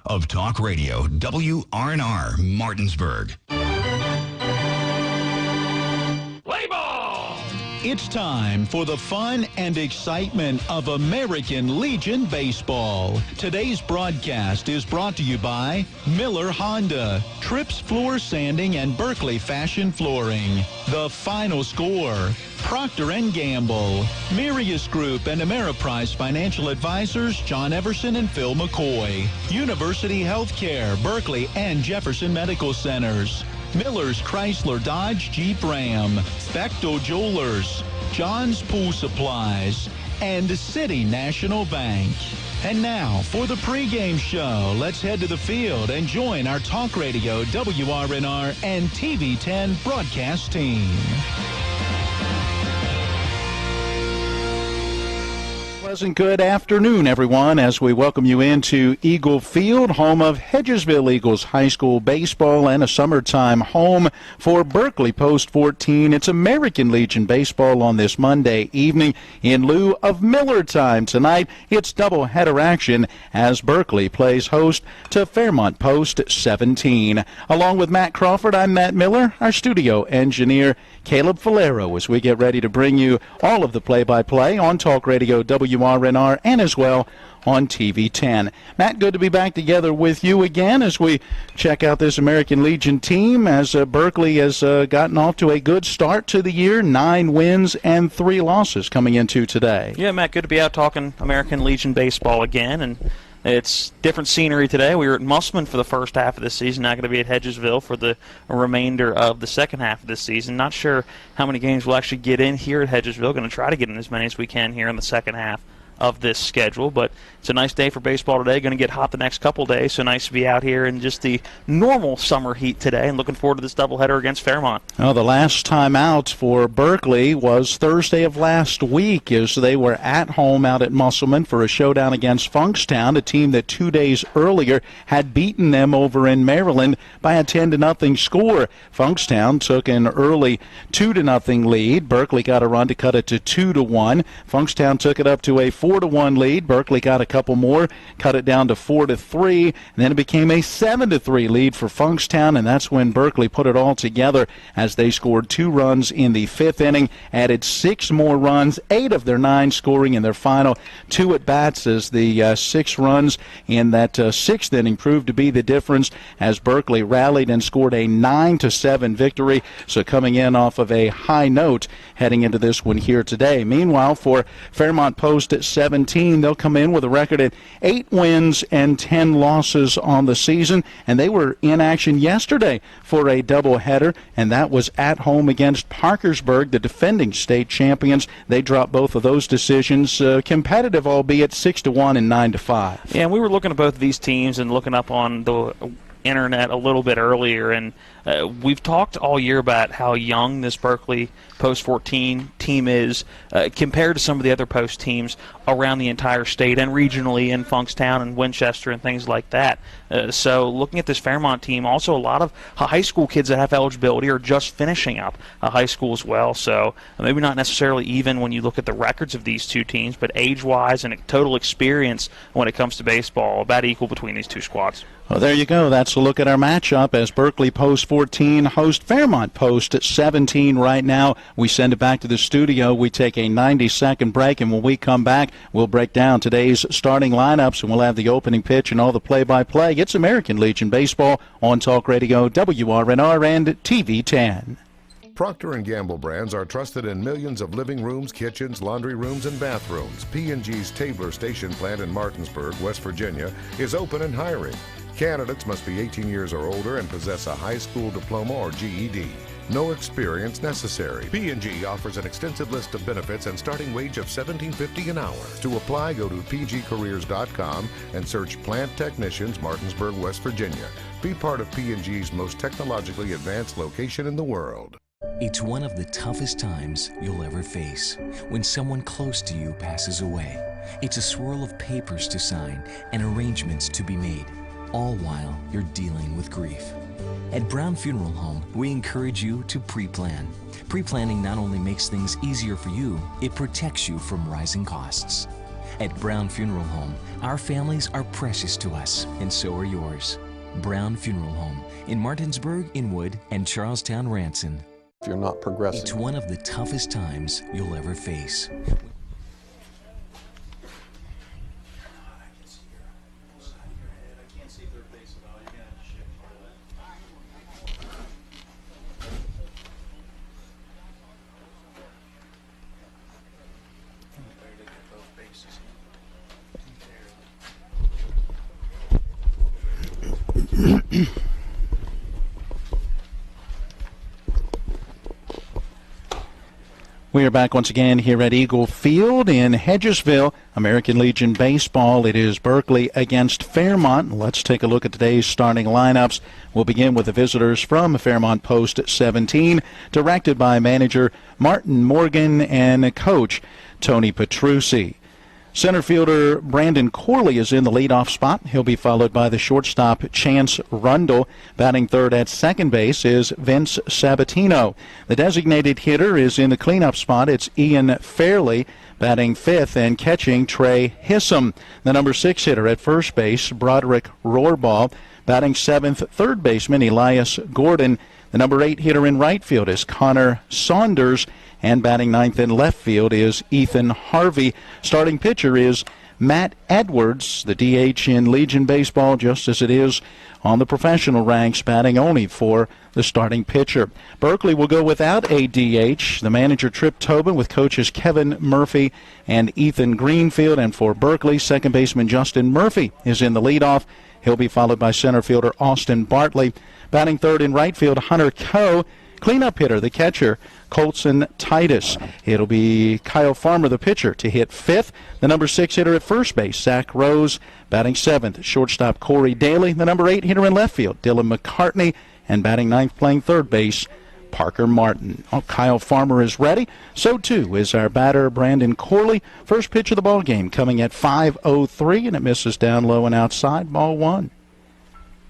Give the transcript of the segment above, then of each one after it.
of Talk Radio WRNR Martinsburg. Play ball! It's time for the fun and excitement of American Legion Baseball. Today's broadcast is brought to you by Miller Honda, Trips Floor Sanding and Berkeley Fashion Flooring. The final score, Procter & Gamble, Mirius Group and Ameriprise Financial Advisors, John Everson and Phil McCoy, University Healthcare, Berkeley and Jefferson Medical Centers, Miller's Chrysler Dodge Jeep Ram, Bechtel Jewelers, John's Pool Supplies, and City National Bank. And now, for the pregame show, let's head to the field and join our Talk Radio, WRNR, and TV10 broadcast team. Pleasant good afternoon, everyone, as we welcome you into Eagle Field, home of Hedgesville Eagles High School baseball and a summertime home for Berkeley Post 14. It's American Legion baseball on this Monday evening in lieu of Miller time. Tonight, it's doubleheader action as Berkeley plays host to Fairmont Post 17. Along with Matt Crawford, I'm Matt Miller, our studio engineer, Caleb Falero, as we get ready to bring you all of the play-by-play on Talk Radio WRNR and as well on TV 10. Matt, good to be back together with you again as we check out this American Legion team as Berkeley has gotten off to a good start to the year, 9 wins and 3 losses coming into today. Yeah, Matt, good to be out talking American Legion baseball again, and it's different scenery today. We were at Musselman for the first half of this season, now going to be at Hedgesville for the remainder of the second half of this season. Not sure how many games we'll actually get in here at Hedgesville. Going to try to get in as many as we can here in the second half of this schedule, but it's a nice day for baseball today. Going to get hot the next couple days, so nice to be out here in just the normal summer heat today, and looking forward to this doubleheader against Fairmont. Well, the last time out for Berkeley was Thursday of last week as they were at home out at Musselman for a showdown against Funkstown, a team that 2 days earlier had beaten them over in Maryland by a 10-0 score. Funkstown took an early 2-0 lead. Berkeley got a run to cut it to 2-1. Funkstown took it up to a 4-1 lead. Berkeley got a couple more, cut it down to 4-3, and then it became a 7-3 lead for Funkstown, and that's when Berkeley put it all together as they scored 2 runs in the 5th inning, added 6 more runs, 8 of their 9 scoring in their final 2 at-bats as the 6 runs in that 6th inning proved to be the difference as Berkeley rallied and scored a 9-7 victory, so coming in off of a high note heading into this one here today. Meanwhile, for Fairmont Post at 17, they'll come in with a record at 8 wins and 10 losses on the season, and they were in action yesterday for a doubleheader, and that was at home against Parkersburg, the defending state champions. They dropped both of those decisions, competitive, albeit 6-1 and 9-5. Yeah, and we were looking at both of these teams and looking up on the internet a little bit earlier, and we've talked all year about how young this Berkeley Post 14 team is compared to some of the other Post teams around the entire state and regionally in Funkstown and Winchester and things like that. So looking at this Fairmont team, also a lot of high school kids that have eligibility are just finishing up high school as well. So maybe not necessarily even when you look at the records of these two teams, but age-wise and total experience when it comes to baseball, about equal between these two squads. Well, there you go. That's a look at our matchup as Berkeley Post 14 host Fairmont Post at 17 right now. We send it back to the studio. We take a 90-second break, and when we come back, we'll break down today's starting lineups, and we'll have the opening pitch and all the play-by-play. It's American Legion Baseball on Talk Radio, WRNR, and TV 10. Procter & Gamble brands are trusted in millions of living rooms, kitchens, laundry rooms, and bathrooms. P&G's Tabler Station plant in Martinsburg, West Virginia, is open and hiring. Candidates must be 18 years or older and possess a high school diploma or GED. No experience necessary. P&G offers an extensive list of benefits and starting wage of $17.50 an hour. To apply, go to pgcareers.com and search Plant Technicians, Martinsburg, West Virginia. Be part of P&G's most technologically advanced location in the world. It's one of the toughest times you'll ever face when someone close to you passes away. It's a swirl of papers to sign and arrangements to be made, all while you're dealing with grief. At Brown Funeral Home, we encourage you to pre-plan. Pre-planning not only makes things easier for you, it protects you from rising costs. At Brown Funeral Home, our families are precious to us, and so are yours. Brown Funeral Home in Martinsburg, Inwood, and Charlestown, Ranson. If you're not progressing. It's one of the toughest times you'll ever face. We are back once again here at Eagle Field in Hedgesville. American Legion Baseball. It is Berkeley against Fairmont. Let's take a look at today's starting lineups. We'll begin with the visitors from Fairmont Post 17, directed by manager Martin Morgan and coach Tony Petrucci. Center fielder Brandon Corley is in the leadoff spot. He'll be followed by the shortstop Chance Rundle. Batting third at second base is Vince Sabatino. The designated hitter is in the cleanup spot. It's Ian Fairley. Batting fifth and catching Trey Hissam. The number 6 hitter at first base, Broderick Rohrball. Batting seventh, third baseman Elias Gordon. The number 8 hitter in right field is Connor Saunders. And batting ninth in left field is Ethan Harvey. Starting pitcher is Matt Edwards, the DH in Legion Baseball, just as it is on the professional ranks, batting only for the starting pitcher. Berkeley will go without a DH. The manager, Trip Tobin, with coaches Kevin Murphy and Ethan Greenfield. And for Berkeley, second baseman Justin Murphy is in the leadoff. He'll be followed by center fielder Austin Bartley. Batting third in right field, Hunter Coe. Cleanup hitter, the catcher, Colson Titus. It'll be Kyle Farmer, the pitcher, to hit fifth. The number 6 hitter at first base, Zach Rose. Batting seventh, shortstop Corey Daly. The number 8 hitter in left field, Dylan McCartney. And batting ninth, playing third base, Parker Martin. Oh, Kyle Farmer is ready. So, too, is our batter, Brandon Corley. First pitch of the ball game coming at 5:03, and it misses down low and outside. Ball one.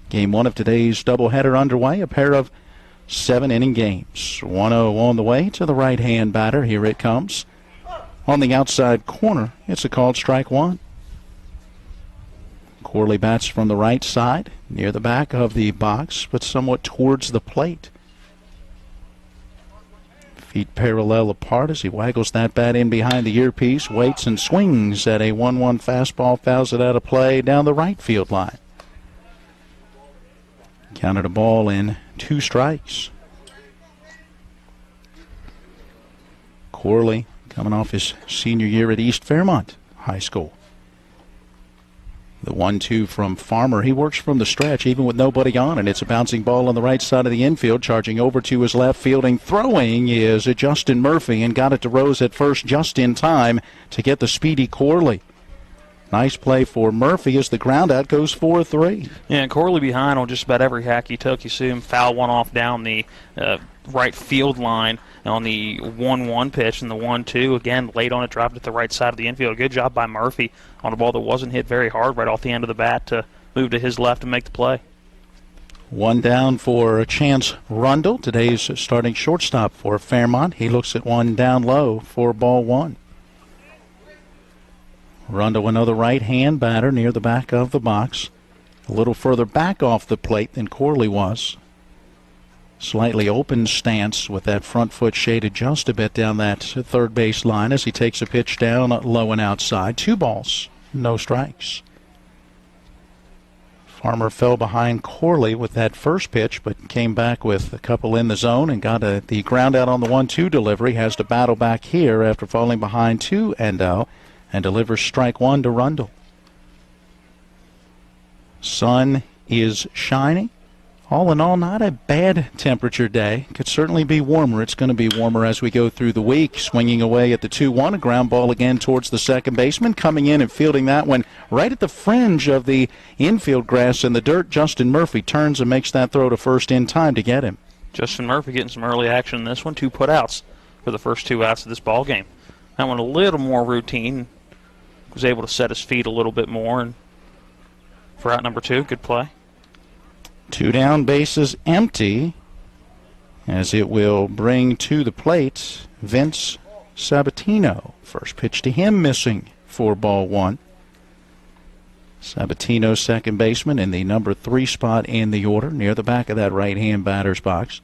Game one of today's doubleheader underway. A pair of 7-inning games. 1-0 on the way to the right-hand batter. Here it comes. On the outside corner, it's a called strike one. Corley bats from the right side, near the back of the box, but somewhat towards the plate. Feet parallel apart as he waggles that bat in behind the earpiece, waits and swings at a 1-1 fastball, fouls it out of play down the right field line. Counted a ball in 2 strikes. Corley coming off his senior year at East Fairmont High School. The 1-2 from Farmer. He works from the stretch even with nobody on, and it's a bouncing ball on the right side of the infield. Charging over to his left, fielding, throwing is Justin Murphy, and got it to Rose at first just in time to get the speedy Corley. Nice play for Murphy as the ground out goes 4-3. Yeah, and Corley behind on just about every hack he took. You see him foul one off down the right field line on the 1-1 pitch, and the 1-2 again late on it, dropped at the right side of the infield. Good job by Murphy on a ball that wasn't hit very hard right off the end of the bat to move to his left and make the play. One down for Chance Rundle, today's starting shortstop for Fairmont. He looks at one down low for ball one. Rundle, another right-hand batter near the back of the box. A little further back off the plate than Corley was. Slightly open stance with that front foot shaded just a bit down that third base line as he takes a pitch down low and outside. 2 balls, no strikes. Farmer fell behind Corley with that first pitch, but came back with a couple in the zone and got the ground out on the 1-2 delivery. Has to battle back here after falling behind 2-0. And delivers strike one to Rundle. Sun is shining. All in all, not a bad temperature day. Could certainly be warmer. It's going to be warmer as we go through the week. Swinging away at the 2-1, a ground ball again towards the second baseman. Coming in and fielding that one right at the fringe of the infield grass in the dirt. Justin Murphy turns and makes that throw to first in time to get him. Justin Murphy getting some early action in this one. 2 putouts for the first 2 outs of this ball game. That one a little more routine. Was able to set his feet a little bit more, and for out number 2, good play. 2 down, bases empty, as it will bring to the plate Vince Sabatino. First pitch to him missing for ball one. Sabatino, second baseman, in the number 3 spot in the order, near the back of that right-hand batter's box.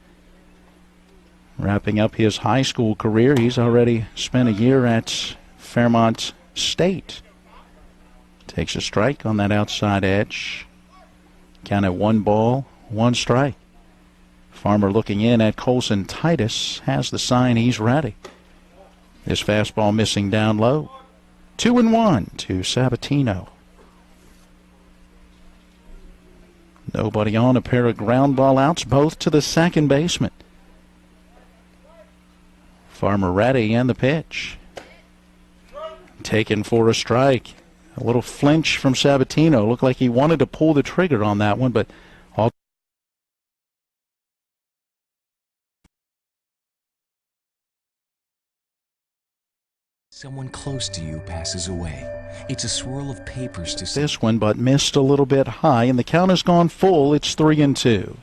Wrapping up his high school career, he's already spent a year at Fairmont State. Takes a strike on that outside edge. Count at 1 ball, 1 strike. Farmer looking in at Colson Titus, has the sign he's ready. This fastball missing down low. 2-1 to Sabatino. Nobody on, a pair of ground ball outs, both to the second baseman. Farmer ready, and the pitch. Taken for a strike. A little flinch from Sabatino. Looked like he wanted to pull the trigger on that one, but all. Someone close to you passes away. It's a swirl of papers to see. This one, but missed a little bit high, and the count has gone full. It's 3-2.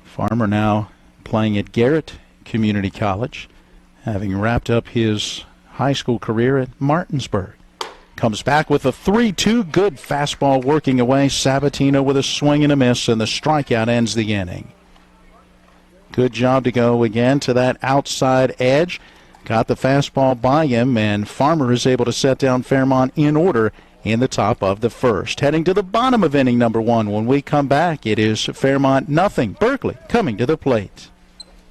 Farmer now playing at Garrett Community College, having wrapped up his high school career at Martinsburg. Comes back with a 3-2, good fastball working away. Sabatino with a swing and a miss, and the strikeout ends the inning. Good job to go again to that outside edge. Got the fastball by him, and Farmer is able to set down Fairmont in order in the top of the first. Heading to the bottom of inning number 1. When we come back, it is Fairmont nothing. Berkeley coming to the plate.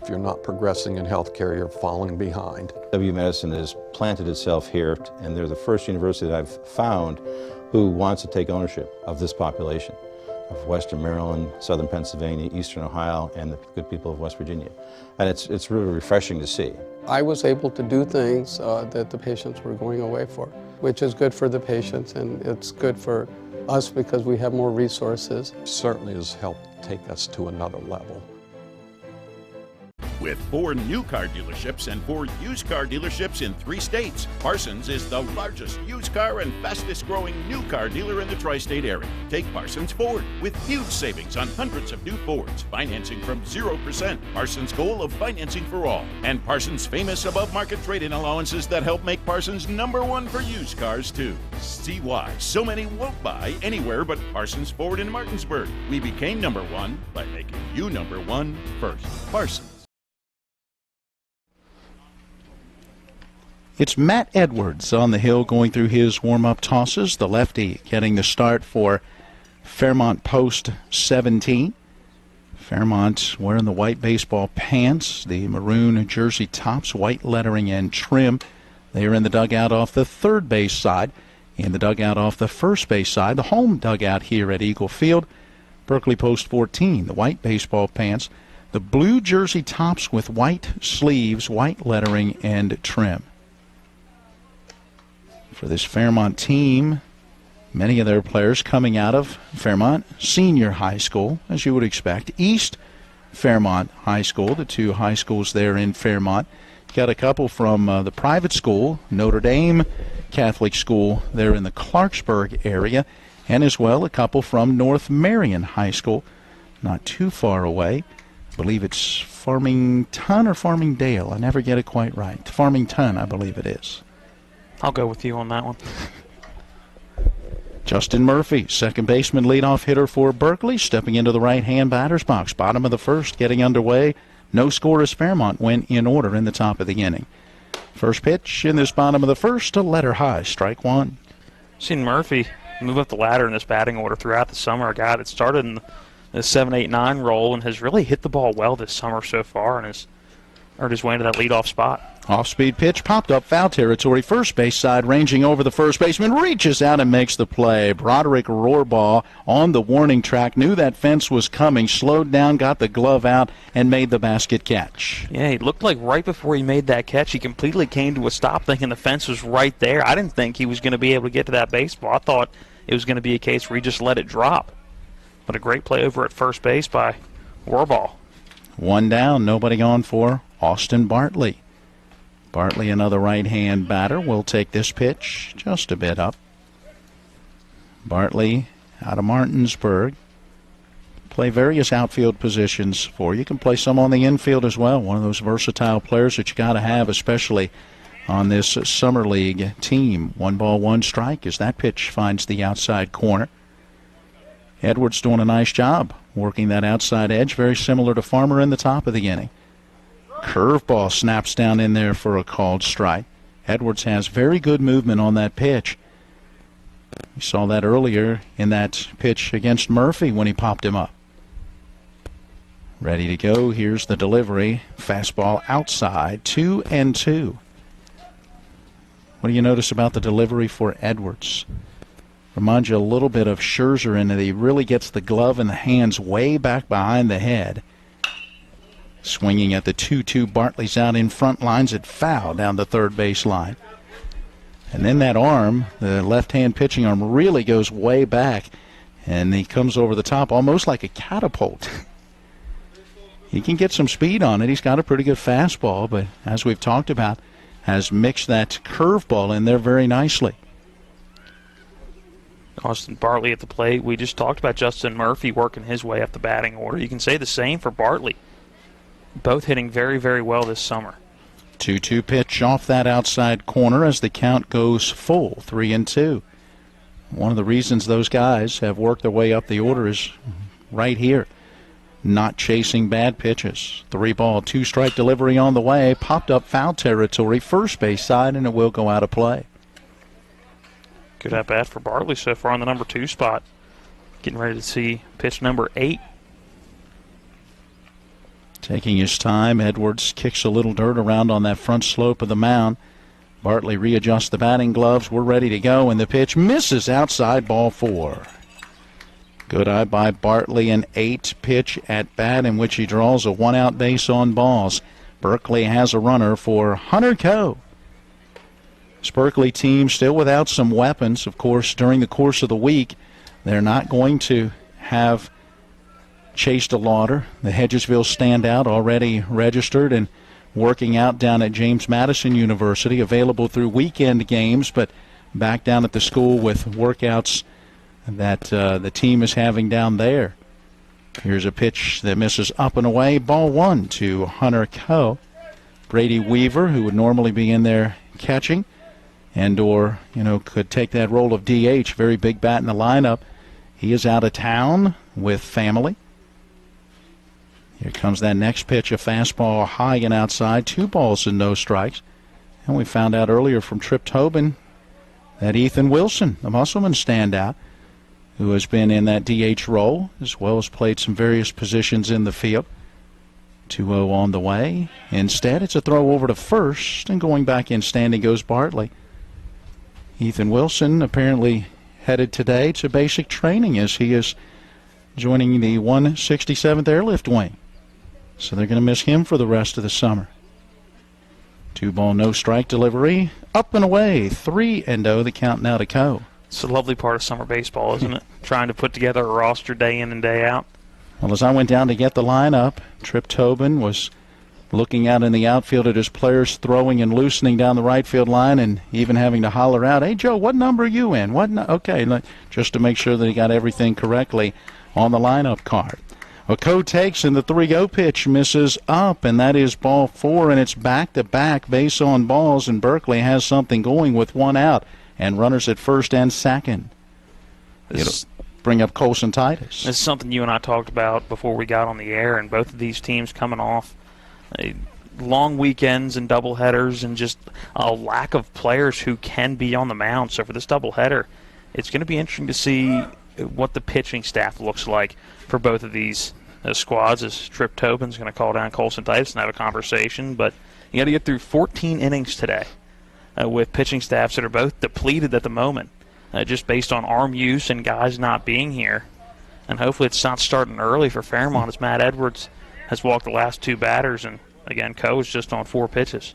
If you're not progressing in healthcare, you're falling behind. W Medicine has planted itself here, and they're the first university that I've found who wants to take ownership of this population of Western Maryland, Southern Pennsylvania, Eastern Ohio, and the good people of West Virginia. And it's really refreshing to see. I was able to do things that the patients were going away for, which is good for the patients, and it's good for us because we have more resources. Certainly has helped take us to another level. With 4 new car dealerships and 4 used car dealerships in 3 states, Parsons is the largest used car and fastest growing new car dealer in the tri-state area. Take Parsons Ford with huge savings on hundreds of new Fords, financing from 0%. Parsons' goal of financing for all, and Parsons' famous above market trade-in allowances that help make Parsons #1 for used cars too. See why so many won't buy anywhere but Parsons Ford in Martinsburg. We became #1 by making you #1 first. Parsons. It's Matt Edwards on the hill going through his warm-up tosses. The lefty getting the start for Fairmont Post 17. Fairmont wearing the white baseball pants, the maroon jersey tops, white lettering and trim. They are in the dugout off the third base side. In the dugout off the first base side, the home dugout here at Eagle Field. Berkeley Post 14, the white baseball pants, the blue jersey tops with white sleeves, white lettering and trim. For this Fairmont team, many of their players coming out of Fairmont Senior High School, as you would expect. East Fairmont High School, the 2 high schools there in Fairmont. Got a couple from the private school, Notre Dame Catholic School there in the Clarksburg area, and as well a couple from North Marion High School, not too far away. I believe it's Farmington or Farmingdale. I never get it quite right. Farmington, I believe it is. I'll go with you on that one. Justin Murphy, second baseman, leadoff hitter for Berkeley, stepping into the right-hand batter's box. Bottom of the first, getting underway. No score as Fairmont went in order in the top of the inning. First pitch in this bottom of the first, a letter high, strike 1. Seen Murphy move up the ladder in this batting order throughout the summer. A guy that started in the 7, 8, 9 role and has really hit the ball well this summer so far and has earned his way into that leadoff spot. Off-speed pitch, popped up foul territory. First base side, ranging over the first baseman, reaches out and makes the play. Broderick Rohrbaugh on the warning track, knew that fence was coming, slowed down, got the glove out, and made the basket catch. Yeah, it looked like right before he made that catch, he completely came to a stop thinking the fence was right there. I didn't think he was going to be able to get to that baseball. I thought it was going to be a case where he just let it drop. But a great play over at first base by Rohrbaugh. 1 down, nobody on for Austin Bartley. Bartley, another right-hand batter, will take this pitch just a bit up. Bartley out of Martinsburg. Play various outfield positions for you. You can play some on the infield as well. One of those versatile players that you got to have, especially on this Summer League team. 1-1 strike as that pitch finds the outside corner. Edwards doing a nice job working that outside edge, very similar to Farmer in the top of the inning. Curveball snaps down in there for a called strike. Edwards has very good movement on that pitch. We saw that earlier in that pitch against Murphy when he popped him up. Ready to go. Here's the delivery. Fastball outside, 2-2. What do you notice about the delivery for Edwards? Reminds you a little bit of Scherzer in that he really gets the glove and the hands way back behind the head. Swinging at the 2-2. Bartley's out in front, lines it foul down the third base line. And then that arm, the left-hand pitching arm, really goes way back, and he comes over the top almost like a catapult. He can get some speed on it. He's got a pretty good fastball, but as we've talked about, has mixed that curveball in there very nicely. Austin Bartley at the plate. We just talked about Justin Murphy working his way up the batting order. You can say the same for Bartley. Both hitting very, very well this summer. 2-2 pitch off that outside corner as the count goes full, 3-2. One of the reasons those guys have worked their way up the order is right here, not chasing bad pitches. 3-ball, 2-strike delivery on the way, popped up foul territory, first base side, and it will go out of play. Good at bat for Bartley so far on the number 2 spot. Getting ready to see pitch number 8. Taking his time, Edwards kicks a little dirt around on that front slope of the mound. Bartley readjusts the batting gloves. We're ready to go, and the pitch misses outside, ball 4. Good eye by Bartley, an 8-pitch at bat in which he draws a 1-out base on balls. Berkeley has a runner for Hunter Coe. This Berkeley team still without some weapons. Of course, during the course of the week, they're not going to have Chase DeLauder, the Hedgesville standout, already registered and working out down at James Madison University, available through weekend games, but back down at the school with workouts that the team is having down there. Here's a pitch that misses up and away. Ball 1 to Hunter Coe. Brady Weaver, who would normally be in there catching and or, could take that role of DH, very big bat in the lineup. He is out of town with family. Here comes that next pitch, a fastball high and outside, 2 balls and no strikes. And we found out earlier from Trip Tobin that Ethan Wilson, the Musselman standout, who has been in that DH role, as well as played some various positions in the field. 2-0 on the way. Instead, it's a throw over to first, and going back in standing goes Bartley. Ethan Wilson apparently headed today to basic training as he is joining the 167th Airlift Wing. So they're going to miss him for the rest of the summer. 2-ball, no strike delivery. Up and away, 3-0, the count now to Coe. It's a lovely part of summer baseball, isn't it? Trying to put together a roster day in and day out. Well, as I went down to get the lineup, Trip Tobin was looking out in the outfield at his players throwing and loosening down the right field line and even having to holler out, "Hey, Joe, what number are you in?" Okay, just to make sure that he got everything correctly on the lineup card. Coe takes, and the 3-0 pitch misses up, and that is ball 4, and it's back-to-back base on balls, and Berkeley has something going with 1 out and runners at first and second. It'll bring up Colson Titus. This is something you and I talked about before we got on the air, and both of these teams coming off long weekends and doubleheaders and just a lack of players who can be on the mound. So for this doubleheader, it's going to be interesting to see what the pitching staff looks like for both of these squads, as Trip Tobin's going to call down Colson Titus and have a conversation. But you got to get through 14 innings today with pitching staffs that are both depleted at the moment, just based on arm use and guys not being here. And hopefully it's not starting early for Fairmont, as Matt Edwards has walked the last 2 batters, and again, Coe is just on 4 pitches.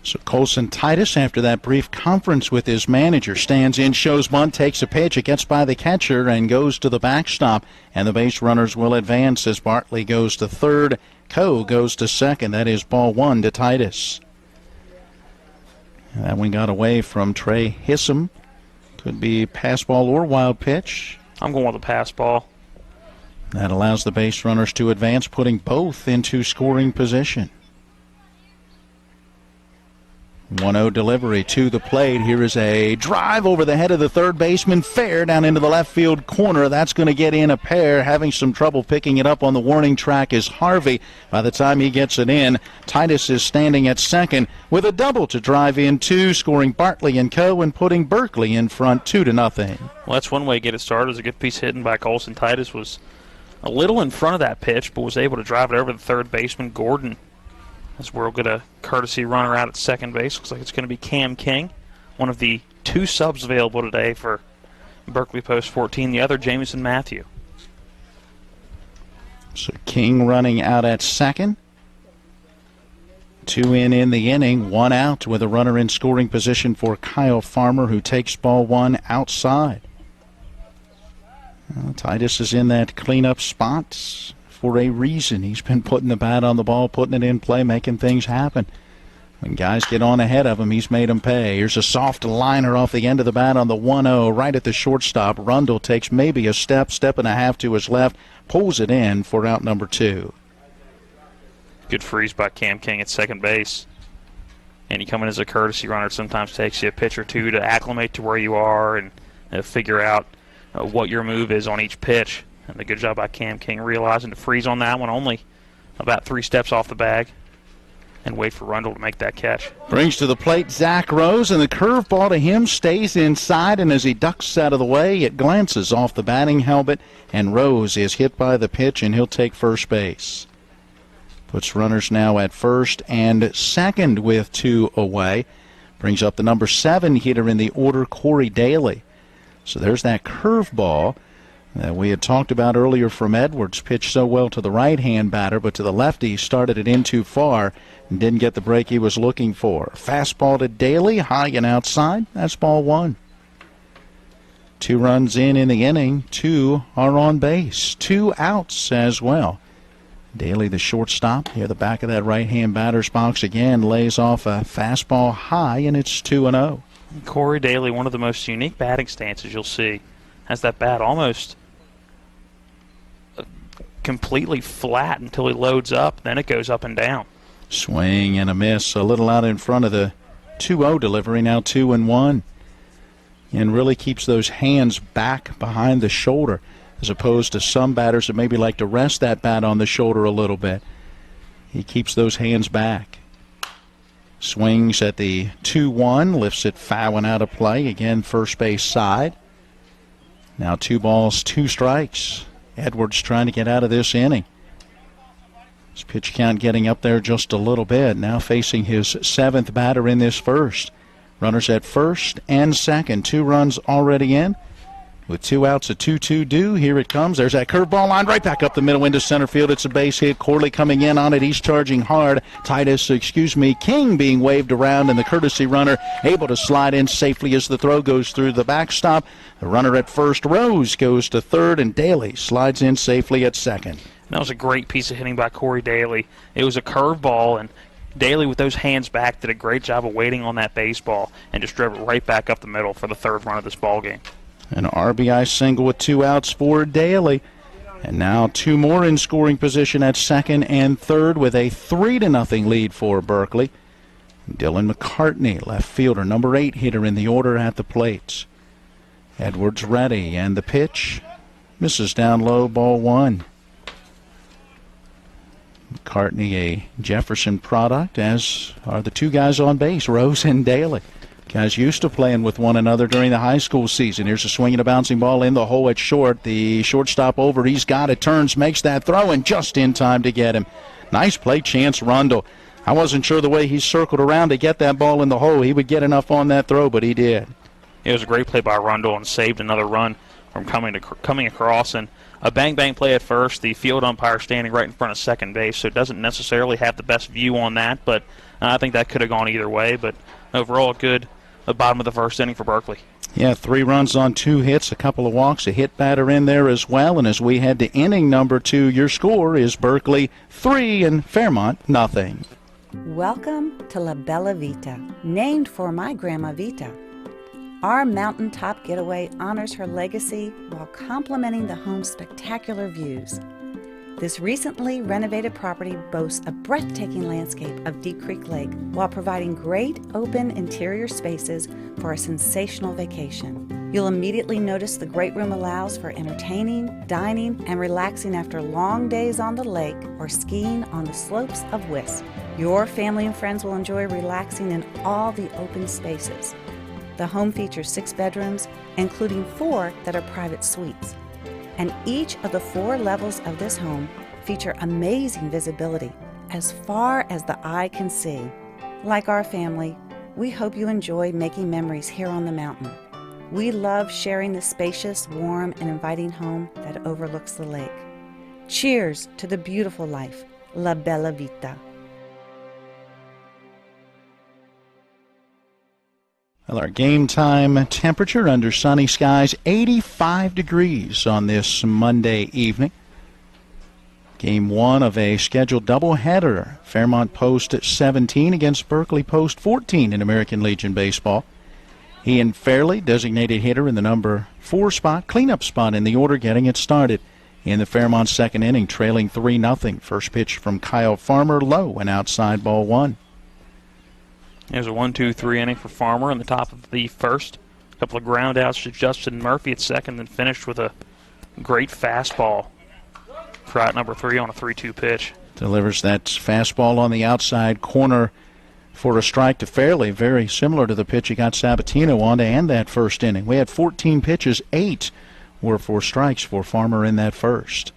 So Colson Titus, after that brief conference with his manager, stands in, shows bunt, takes a pitch, it gets by the catcher and goes to the backstop, and the base runners will advance as Bartley goes to third, Coe goes to second. That is ball 1 to Titus. That one got away from Trey Hissam. Could be pass ball or wild pitch. I'm going with a pass ball. That allows the base runners to advance, putting both into scoring position. 1-0 delivery to the plate. Here is a drive over the head of the third baseman, fair down into the left field corner. That's going to get in a pair. Having some trouble picking it up on the warning track is Harvey. By the time he gets it in, Titus is standing at second with a double to drive in two, scoring Bartley and Co. and putting Berkeley in front 2-0. Well, that's one way to get it started. It was a good piece hidden by Colson. Titus was a little in front of that pitch, but was able to drive it over the third baseman, Gordon. As we'll get a courtesy runner out at second base. Looks like it's going to be Cam King, one of the two subs available today for Berkeley Post 14, the other Jamison Matthew. So King running out at second. 2 in the inning, 1 out with a runner in scoring position for Kyle Farmer, who takes ball 1 outside. Well, Titus is in that cleanup spot for a reason. He's been putting the bat on the ball, putting it in play, making things happen. When guys get on ahead of him, he's made them pay. Here's a soft liner off the end of the bat on the 1-0, right at the shortstop. Rundle takes maybe a step and a half to his left, pulls it in for out number 2. Good freeze by Cam King at second base. And you come in as a courtesy runner. It sometimes takes you a pitch or two to acclimate to where you are and figure out what your move is on each pitch. And a good job by Cam King realizing to freeze on that one, only about 3 steps off the bag, and wait for Rundle to make that catch. Brings to the plate Zach Rose, and the curveball to him stays inside, and as he ducks out of the way, it glances off the batting helmet, and Rose is hit by the pitch, and he'll take first base. Puts runners now at first and second with 2 away. Brings up the number 7 hitter in the order, Corey Daly. So there's that curveball that we had talked about earlier from Edwards. Pitched so well to the right-hand batter, but to the lefty, started it in too far and didn't get the break he was looking for. Fastball to Daly, high and outside. That's ball 1. 2 runs in the inning. 2 are on base. 2 outs as well. Daly, the shortstop, near the back of that right-hand batter's box again, lays off a fastball high, and it's 2-0. Corey Daly, one of the most unique batting stances you'll see. Has that bat almost completely flat until he loads up, then it goes up and down. Swing and a miss, a little out in front of the 2-0 delivery, now 2-1. And really keeps those hands back behind the shoulder, as opposed to some batters that maybe like to rest that bat on the shoulder a little bit. He keeps those hands back. Swings at the 2-1, lifts it foul and out of play. Again, first base side. Now 2 balls, 2 strikes. Edwards trying to get out of this inning. His pitch count getting up there just a little bit. Now facing his 7th batter in this first. Runners at first and second. 2 runs already in. With 2 outs, a 2-2 due. Here it comes. There's that curveball line right back up the middle into center field. It's a base hit. Corley coming in on it. He's charging hard. King being waved around, and the courtesy runner able to slide in safely as the throw goes through the backstop. The runner at first, Rose, goes to third, and Daly slides in safely at second. That was a great piece of hitting by Corey Daly. It was a curveball, and Daly, with those hands back, did a great job of waiting on that baseball and just drove it right back up the middle for the 3rd run of this ball game. An RBI single with 2 outs for Daly. And now 2 more in scoring position at second and third with a 3-0 lead for Berkeley. Dylan McCartney, left fielder, number 8 hitter in the order at the plate. Edwards ready, and the pitch misses down low, ball 1. McCartney, a Jefferson product, as are the 2 guys on base, Rose and Daly. Guys used to playing with one another during the high school season. Here's a swing and a bouncing ball in the hole at short. The shortstop over. He's got it. Turns, makes that throw, and just in time to get him. Nice play, Chance Rundle. I wasn't sure the way he circled around to get that ball in the hole, he would get enough on that throw, but he did. It was a great play by Rundle and saved another run from coming across. And a bang-bang play at first. The field umpire standing right in front of second base, so it doesn't necessarily have the best view on that, but I think that could have gone either way. But overall, good. The bottom of the first inning for Berkeley. Yeah, 3 runs on 2 hits, a couple of walks, a hit batter in there as well. And as we head to inning number 2, your score is Berkeley 3 and Fairmont 0. Welcome to La Bella Vita, named for my Grandma Vita. Our mountaintop getaway honors her legacy while complementing the home's spectacular views. This recently renovated property boasts a breathtaking landscape of Deep Creek Lake while providing great open interior spaces for a sensational vacation. You'll immediately notice the great room allows for entertaining, dining, and relaxing after long days on the lake or skiing on the slopes of Wisp. Your family and friends will enjoy relaxing in all the open spaces. The home features 6 bedrooms, including 4 that are private suites. And each of the 4 levels of this home feature amazing visibility as far as the eye can see. Like our family, we hope you enjoy making memories here on the mountain. We love sharing the spacious, warm, and inviting home that overlooks the lake. Cheers to the beautiful life, La Bella Vita. Well, our game time temperature under sunny skies, 85 degrees on this Monday evening. Game 1 of a scheduled doubleheader. Fairmont Post at 17 against Berkeley Post 14 in American Legion Baseball. Ian Fairley, designated hitter in the number 4 spot, cleanup spot in the order, getting it started in the Fairmont second inning, trailing 3-0. First pitch from Kyle Farmer, low and outside, ball 1. There's a 1-2-3 inning for Farmer in the top of the first. A couple of ground outs to Justin Murphy at second, then finished with a great fastball for out number 3 on a 3-2 pitch. Delivers that fastball on the outside corner for a strike to Fairley, very similar to the pitch he got Sabatino on to end that first inning. We had 14 pitches, 8 were for strikes for Farmer in that first.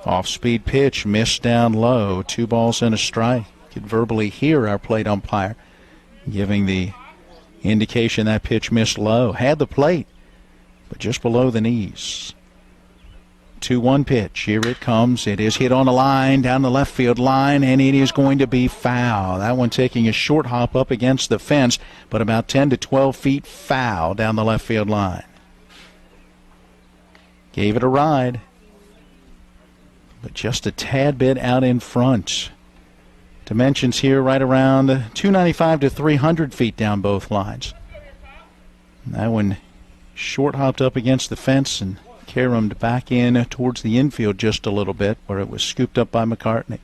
Off-speed pitch, missed down low, 2 balls and a strike. Could verbally hear our plate umpire giving the indication that pitch missed low. Had the plate, but just below the knees. 2-1 pitch. Here it comes. It is hit on a line, down the left field line, and it is going to be foul. That one taking a short hop up against the fence, but about 10 to 12 feet foul down the left field line. Gave it a ride, but just a tad bit out in front. Dimensions here right around 295 to 300 feet down both lines. That one short hopped up against the fence and caromed back in towards the infield just a little bit, where it was scooped up by McCartney.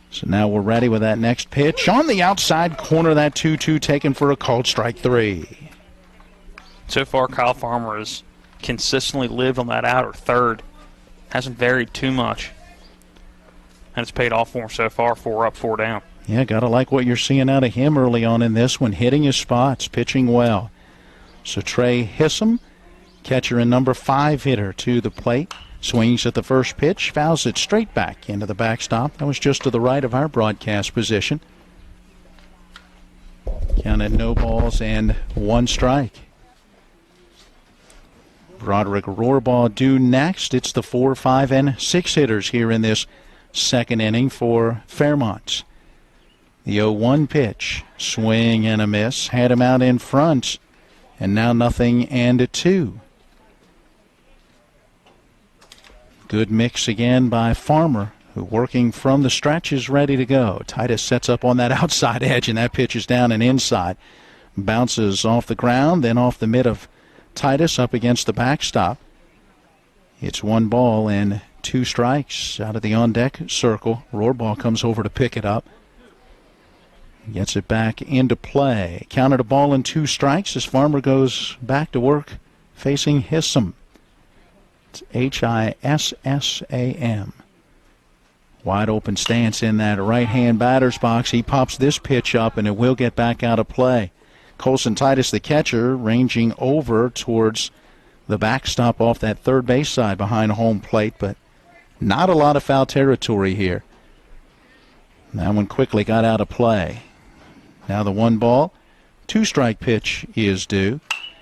So now we're ready with that next pitch. On the outside corner, that 2-2 taken for a called strike 3. So far, Kyle Farmer has consistently lived on that outer third. Hasn't varied too much. And it's paid off for him so far, 4 up, 4 down. Yeah, got to like what you're seeing out of him early on in this one, hitting his spots, pitching well. So Trey Hissam, catcher and number 5 hitter, to the plate. Swings at the first pitch, fouls it straight back into the backstop. That was just to the right of our broadcast position. Counted no balls and 1 strike. Broderick Rohrbaugh due next. It's the 4, 5, and 6 hitters here in this second inning for Fairmont. The 0-1 pitch, swing and a miss, had him out in front, and now 0-2. Good mix again by Farmer, who working from the stretch is ready to go. Titus sets up on that outside edge, and that pitch is down and inside. Bounces off the ground, then off the mid of Titus up against the backstop. It's 1 ball and 2 strikes out of the on-deck circle. Rohrbaugh comes over to pick it up. Gets it back into play. Counted a ball and 2 strikes as Farmer goes back to work facing Hissam. It's Hissam. Wide open stance in that right-hand batter's box. He pops this pitch up, and it will get back out of play. Colson Titus, the catcher, ranging over towards the backstop off that third base side behind home plate, but not a lot of foul territory here. That one quickly got out of play. Now the 1 ball, 2 strike pitch is due.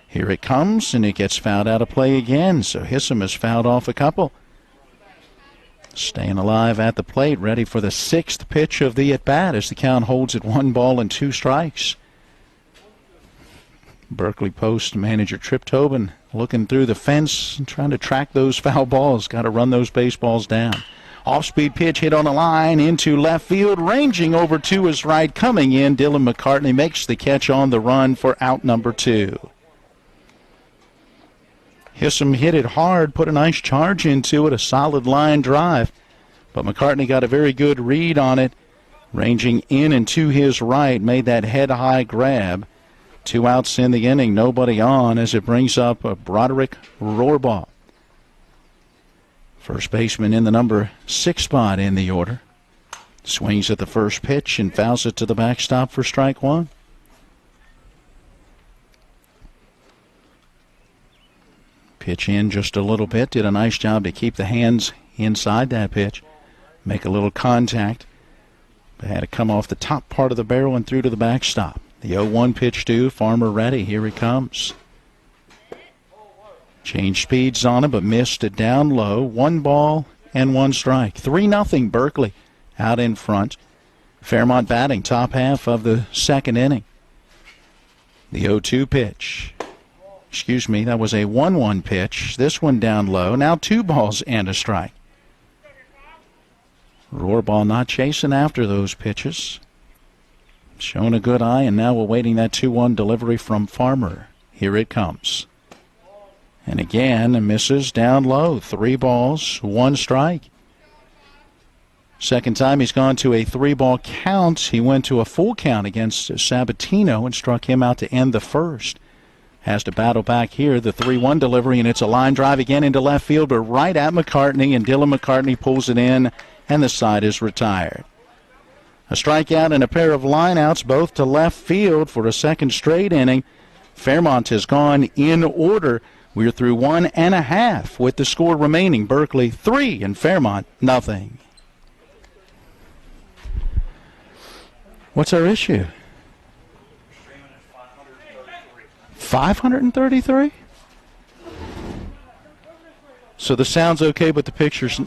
Here it comes, and it gets fouled out of play again, so Hissam has fouled off a couple. Staying alive at the plate, ready for the 6th pitch of the at-bat as the count holds at 1 ball and 2 strikes. Berkeley Post manager Trip Tobin looking through the fence and trying to track those foul balls. Got to run those baseballs down. Off-speed pitch hit on a line into left field. Ranging over to his right. Coming in, Dylan McCartney makes the catch on the run for out number 2. Hissam hit it hard, put a nice charge into it, a solid line drive. But McCartney got a very good read on it, ranging in and to his right, made that head-high grab. 2 outs in the inning, nobody on as it brings up Broderick Rohrbaugh. First baseman in the number 6 spot in the order. Swings at the first pitch and fouls it to the backstop for strike one. Pitch in just a little bit. Did a nice job to keep the hands inside that pitch. Make a little contact. But had to come off the top part of the barrel and through to the backstop. The 0-1 pitch due. Farmer ready. Here he comes. Changed speeds on him, but missed it down low. 1 ball and 1 strike. 3-0 Berkeley out in front. Fairmont batting top half of the second inning. The 0-2 pitch. Excuse me, that was a 1-1 pitch. This one down low. Now 2 balls and a strike. Rohrbaugh not chasing after those pitches. Showing a good eye, and now awaiting that 2-1 delivery from Farmer. Here it comes. And again, misses down low. 3 balls, 1 strike. Second time he's gone to a 3-ball count. He went to a full count against Sabatino and struck him out to end the first. Has to battle back here. The 3-1 delivery, and it's a line drive again into left field, but right at McCartney, and Dylan McCartney pulls it in, and the side is retired. A strikeout and a pair of lineouts, both to left field for a second straight inning. Fairmont has gone in order. We're through 1.5 with the score remaining. Berkeley 3 and Fairmont nothing. What's our issue? 533? So the sound's okay, but the picture's...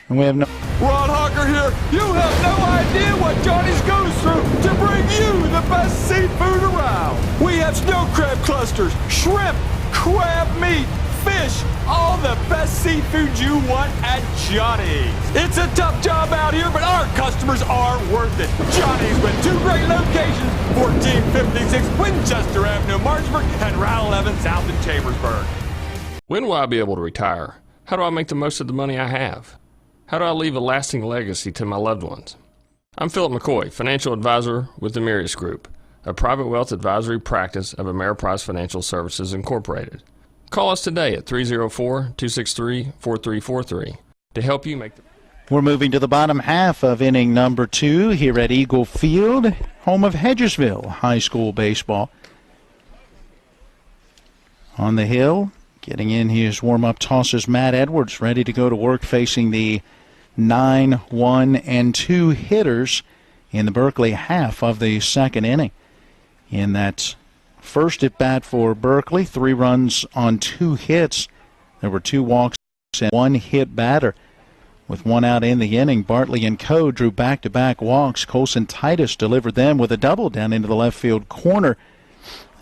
And we have no... Ron Hawker here. You have no idea what Johnny's goes through to bring you the best seafood around. We have snow crab clusters, shrimp, crab meat, fish, all the best seafood you want at Johnny's. It's a tough job out here, but our customers are worth it. Johnny's with 2 great locations, 1456 Winchester Avenue, Martinsburg, and Route 11 south in Chambersburg. When will I be able to retire? How do I make the most of the money I have? How do I leave a lasting legacy to my loved ones? I'm Philip McCoy, financial advisor with the Mirius Group, a private wealth advisory practice of Ameriprise Financial Services Incorporated. Call us today at 304-263-4343 to help you make the... We're moving to the bottom half of inning number 2 here at Eagle Field, home of Hedgesville High School baseball. On the hill, getting in his warm-up tosses, Matt Edwards, ready to go to work facing the 9-1-2 hitters in the Berkeley half of the second inning. In that first at bat for Berkeley, 3 runs on 2 hits. There were 2 walks and 1 hit batter. With 1 out in the inning, Bartley and Co. drew back-to-back walks. Colson Titus delivered them with a double down into the left field corner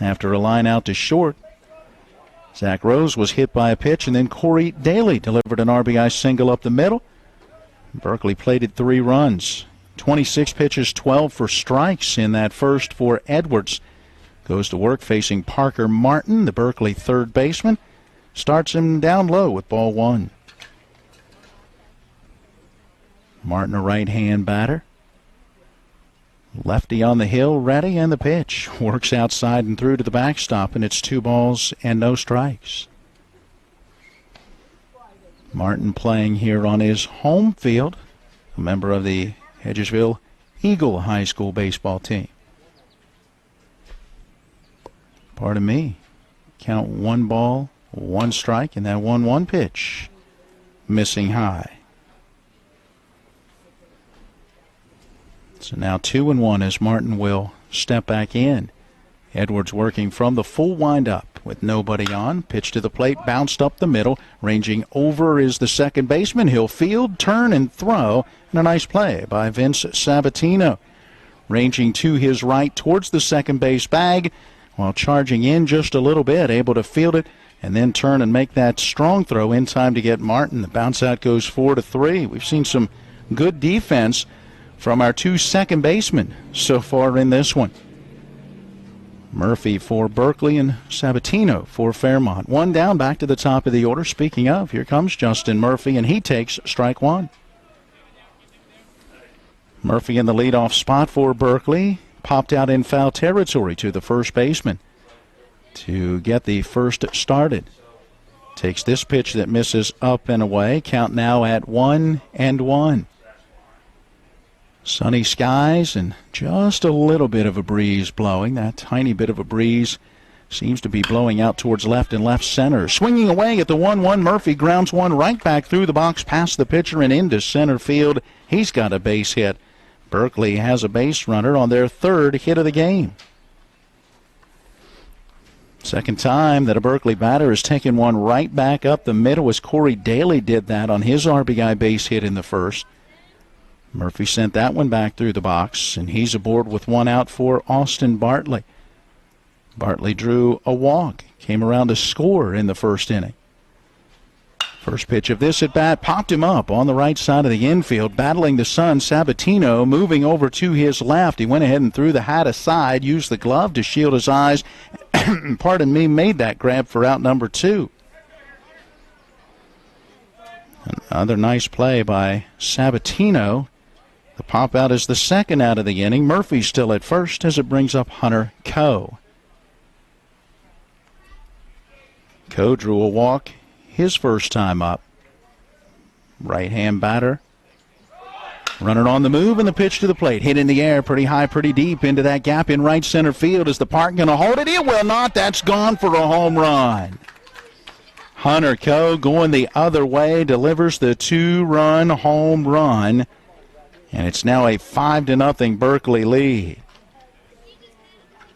after a line out to short. Zach Rose was hit by a pitch, and then Corey Daly delivered an RBI single up the middle. Berkeley plated 3 runs. 26 pitches, 12 for strikes in that first for Edwards. Goes to work facing Parker Martin, the Berkeley third baseman. Starts him down low with ball 1. Martin, a right-hand batter. Lefty on the hill, ready, and the pitch. Works outside and through to the backstop, and it's 2 balls and no strikes. Martin playing here on his home field, a member of the Hedgesville Eagle High School baseball team. Pardon me. Count 1 ball, 1 strike, and that 1-1 pitch. Missing high. So now 2-1 as Martin will step back in. Edwards working from the full windup with nobody on. Pitch to the plate, bounced up the middle. Ranging over is the second baseman. He'll field, turn, and throw. And a nice play by Vince Sabatino. Ranging to his right towards the second base bag while charging in just a little bit. Able to field it and then turn and make that strong throw in time to get Martin. The bounce out goes 4-3. We've seen some good defense from our 2 second basemen so far in this one. Murphy for Berkeley and Sabatino for Fairmont. One down, back to the top of the order. Speaking of, here comes Justin Murphy, and he takes strike one. Murphy in the leadoff spot for Berkeley. Popped out in foul territory to the first baseman to get the first started. Takes this pitch that misses up and away. Count now at 1-1. Sunny skies and just a little bit of a breeze blowing. That tiny bit of a breeze seems to be blowing out towards left and left center. Swinging away at the 1-1, Murphy grounds one right back through the box past the pitcher and into center field. He's got a base hit. Berkeley has a base runner on their third hit of the game. Second time that a Berkeley batter has taken one right back up the middle, as Corey Daly did that on his RBI base hit in the first. Murphy sent that one back through the box, and he's aboard with one out for Austin Bartley. Bartley drew a walk, came around to score in the first inning. First pitch of this at bat popped him up on the right side of the infield, battling the sun. Sabatino moving over to his left. He went ahead and threw the hat aside, used the glove to shield his eyes, pardon me, made that grab for out number two. Another nice play by Sabatino. The pop out is the second out of the inning. Murphy's still at first as it brings up Hunter Coe. Coe drew a walk his first time up. Right-hand batter. Running on the move, and the pitch to the plate. Hit in the air pretty high, pretty deep into that gap in right center field. Is the park going to hold it? It will not. That's gone for a home run. Hunter Coe going the other way, delivers the two-run home run. And it's now a 5-0 Berkeley lead.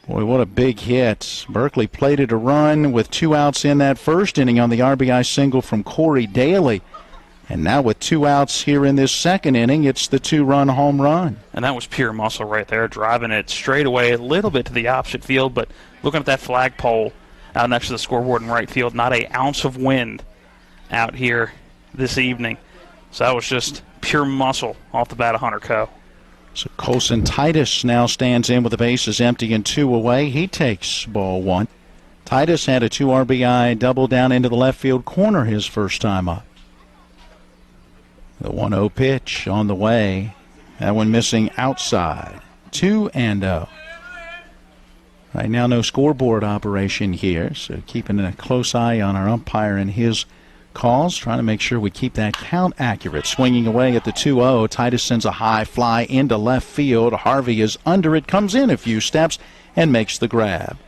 Boy, what a big hit. Berkeley plated a run with two outs in that first inning on the RBI single from Corey Daly. And now with two outs here in this second inning, it's the two-run home run. And that was pure muscle right there, driving it straight away a little bit to the opposite field, but looking at that flagpole out next to the scoreboard in right field, not an ounce of wind out here this evening. So that was just pure muscle off the bat of Hunter Coe. So Colson Titus now stands in with the bases empty and two away. He takes ball one. Titus had a 2 RBI double down into the left field corner his first time up. The 1-0 pitch on the way. That one missing outside. 2-0. Right now no scoreboard operation here, so keeping a close eye on our umpire and his calls, trying to make sure we keep that count accurate. Swinging away at the 2-0. Titus sends a high fly into left field. Harvey is under it, comes in a few steps, and makes the grab.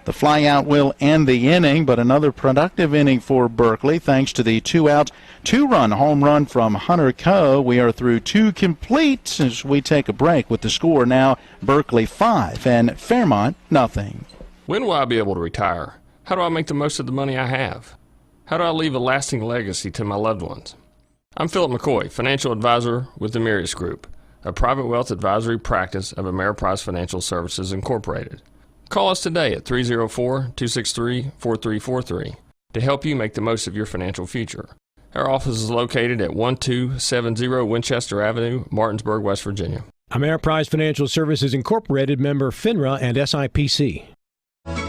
The fly out will end the inning, but another productive inning for Berkeley thanks to the 2-out, 2-run home run from Hunter Coe. We are through 2 complete as we take a break with the score now Berkeley 5 and Fairmont nothing. When will I be able to retire? How do I make the most of the money I have? How do I leave a lasting legacy to my loved ones? I'm Philip McCoy, financial advisor with the Mirius Group, a private wealth advisory practice of Ameriprise Financial Services Incorporated. Call us today at 304-263-4343 to help you make the most of your financial future. Our office is located at 1270 Winchester Avenue, Martinsburg, West Virginia. Ameriprise Financial Services Incorporated, member FINRA and SIPC.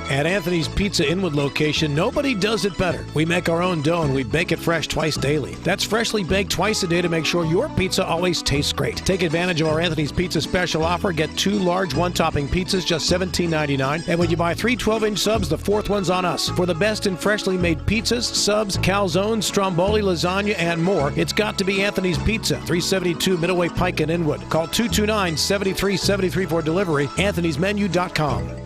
At Anthony's Pizza Inwood location, nobody does it better. We make our own dough and we bake it fresh twice daily. That's freshly baked twice a day to make sure your pizza always tastes great. Take advantage of our Anthony's Pizza special offer. Get 2 large one-topping pizzas, just $17.99. And when you buy 3 12-inch subs, the 4th one's on us. For the best in freshly made pizzas, subs, calzones, stromboli, lasagna, and more, it's got to be Anthony's Pizza, 372 Middleway Pike in Inwood. Call 229-7373 for delivery, anthonysmenu.com.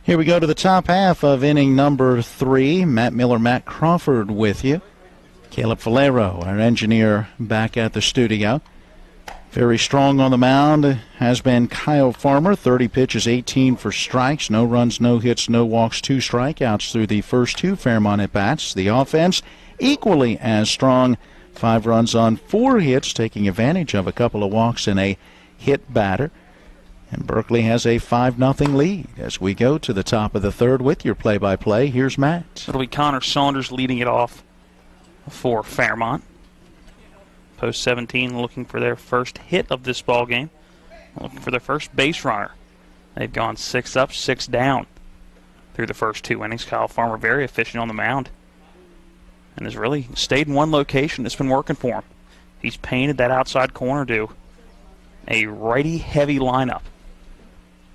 Here we go to the top half of inning number 3. Matt Miller, Matt Crawford with you. Caleb Valero, our engineer, back at the studio. Very strong on the mound has been Kyle Farmer. 30 pitches, 18 for strikes. No runs, no hits, no walks, 2 strikeouts through the first 2 Fairmont at-bats. The offense equally as strong. 5 runs on 4 hits, taking advantage of a couple of walks and a hit batter. And Berkeley has a 5-0 lead as we go to the top of the 3rd with your play-by-play. Here's Matt. It'll be Connor Saunders leading it off for Fairmont. post 17, looking for their first hit of this ball game, looking for their first base runner. They've gone 6 up, 6 down through the first 2 innings. Kyle Farmer very efficient on the mound and has really stayed in one location. It's been working for him. He's painted that outside corner to a righty-heavy lineup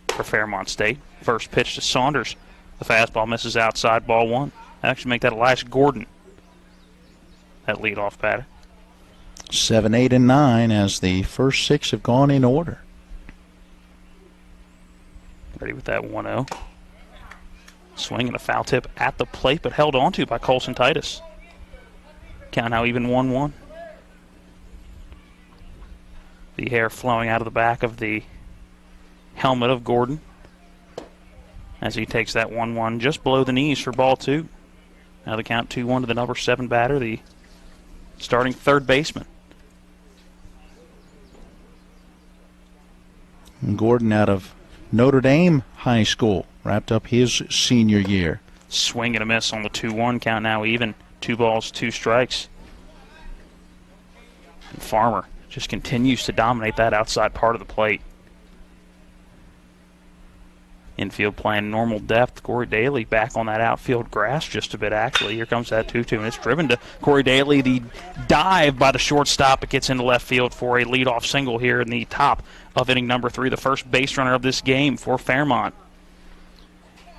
for Fairmont State. First pitch to Saunders. The fastball misses outside, ball 1. Actually make that Elias Gordon, that leadoff batter. 7, 8, and 9 as the first 6 have gone in order. Ready with that 1-0. Swing and a foul tip at the plate, but held onto by Colson Titus. Count now even 1-1. The hair flowing out of the back of the helmet of Gordon as he takes that 1-1 just below the knees for ball 2. Now the count 2-1 to the number 7 batter, the starting third baseman. And Gordon out of Notre Dame High School, wrapped up his senior year. Swing and a miss on the 2-1, count now even. 2 balls, 2 strikes. And Farmer just continues to dominate that outside part of the plate. Infield playing normal depth. Corey Daly back on that outfield grass just a bit, actually. Here comes that 2-2, and it's driven to Corey Daly. The dive by the shortstop. It gets into left field for a leadoff single here in the top of inning number 3, the first base runner of this game for Fairmont.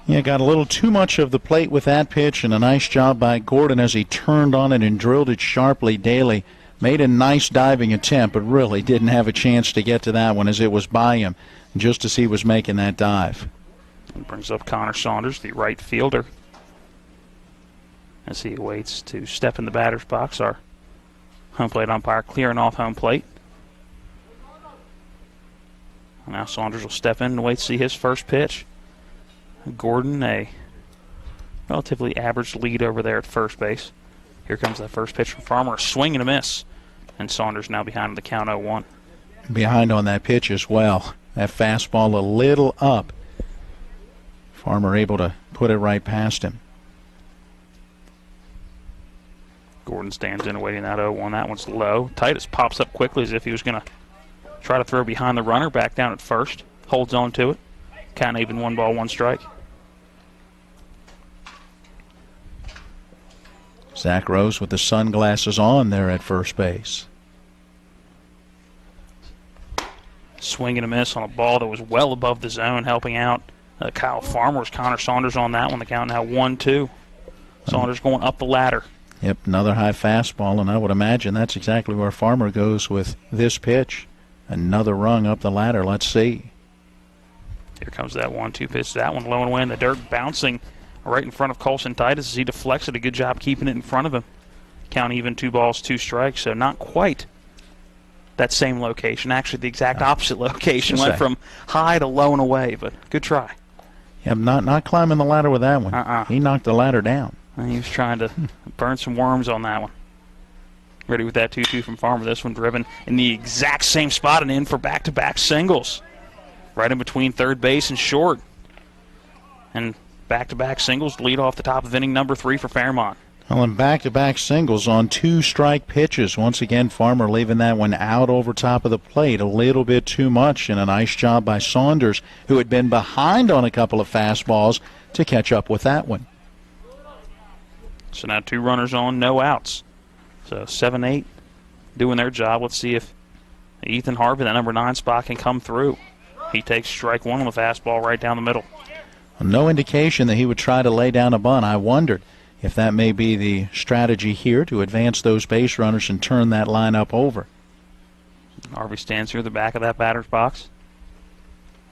Yeah, got a little too much of the plate with that pitch, and a nice job by Gordon as he turned on it and drilled it sharply. Daly made a nice diving attempt, but really didn't have a chance to get to that one as it was by him, just as he was making that dive. And brings up Connor Saunders, the right fielder, as he awaits to step in the batter's box. Our home plate umpire clearing off home plate. And now Saunders will step in and wait to see his first pitch. Gordon, a relatively average lead over there at first base. Here comes that first pitch from Farmer, a swing and a miss. And Saunders now behind the count 0-1. Behind on that pitch as well. That fastball a little up. Farmer able to put it right past him. Gordon stands in awaiting that 0-1. That one's low. Titus pops up quickly as if he was going to try to throw behind the runner, back down at first. Holds on to it. Count even 1 ball, 1 strike. Zach Rose with the sunglasses on there at first base. Swing and a miss on a ball that was well above the zone, helping out Kyle Farmer's Connor Saunders on that one. The count now 1-2. Saunders going up the ladder. Yep, another high fastball, and I would imagine that's exactly where Farmer goes with this pitch. Another rung up the ladder. Let's see. Here comes that 1-2 pitch. That one low and away in the dirt, bouncing right in front of Colson Titus as he deflects it. A good job keeping it in front of him. Count even 2 balls, 2 strikes, so not quite that same location. Actually, the exact opposite location. Went from high to low and away, but good try. Yeah, not climbing the ladder with that one. He knocked the ladder down. And he was trying to burn some worms on that one. Ready with that 2-2 from Farmer. This one driven in the exact same spot and in for back-to-back singles. Right in between third base and short. And back-to-back singles lead off the top of inning number 3 for Fairmont. Well, and back-to-back singles on 2 strike pitches. Once again, Farmer leaving that one out over top of the plate a little bit too much, and a nice job by Saunders, who had been behind on a couple of fastballs, to catch up with that one. So now 2 runners on, no outs. So 7-8 doing their job. Let's see if Ethan Harvey, that number 9 spot, can come through. He takes strike 1 on the fastball right down the middle. No indication that he would try to lay down a bunt. I wondered if that may be the strategy here to advance those base runners and turn that lineup over. Harvey stands here at the back of that batter's box.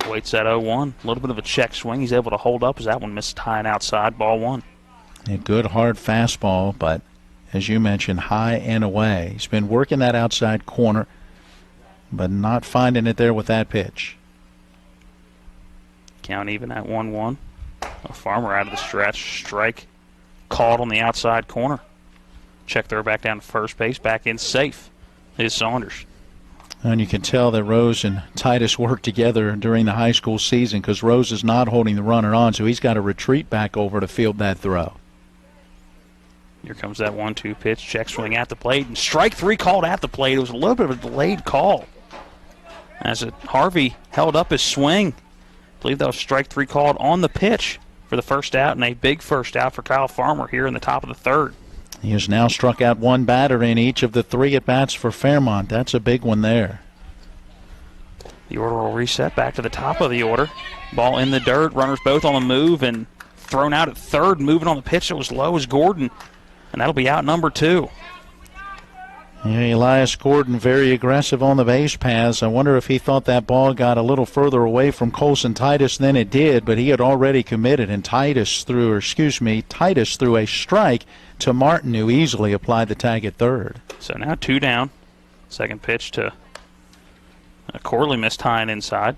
Waits at 0-1. A little bit of a check swing. He's able to hold up as that one missed high and outside, ball 1. A good hard fastball, but as you mentioned, high and away. He's been working that outside corner, but not finding it there with that pitch. Count even at 1-1. A Farmer out of the stretch. Strike called on the outside corner. Check throw back down to first base. Back in safe is Saunders. And you can tell that Rose and Titus worked together during the high school season because Rose is not holding the runner on, so he's got to retreat back over to field that throw. Here comes that 1-2 pitch. Check swing at the plate. And strike 3 called at the plate. It was a little bit of a delayed call. As Harvey held up his swing. I believe that was strike 3 called on the pitch for the first out, and a big first out for Kyle Farmer here in the top of the third. He has now struck out one batter in each of the 3 at-bats for Fairmont. That's a big one there. The order will reset back to the top of the order. Ball in the dirt. Runners both on the move and thrown out at third. Moving on the pitch that was low is Gordon, and that'll be out number 2. Yeah, Elias Gordon very aggressive on the base paths. I wonder if he thought that ball got a little further away from Colson Titus than it did, but he had already committed, and Titus threw a strike to Martin, who easily applied the tag at third. So now 2 down. Second pitch to Corley, missed high and inside.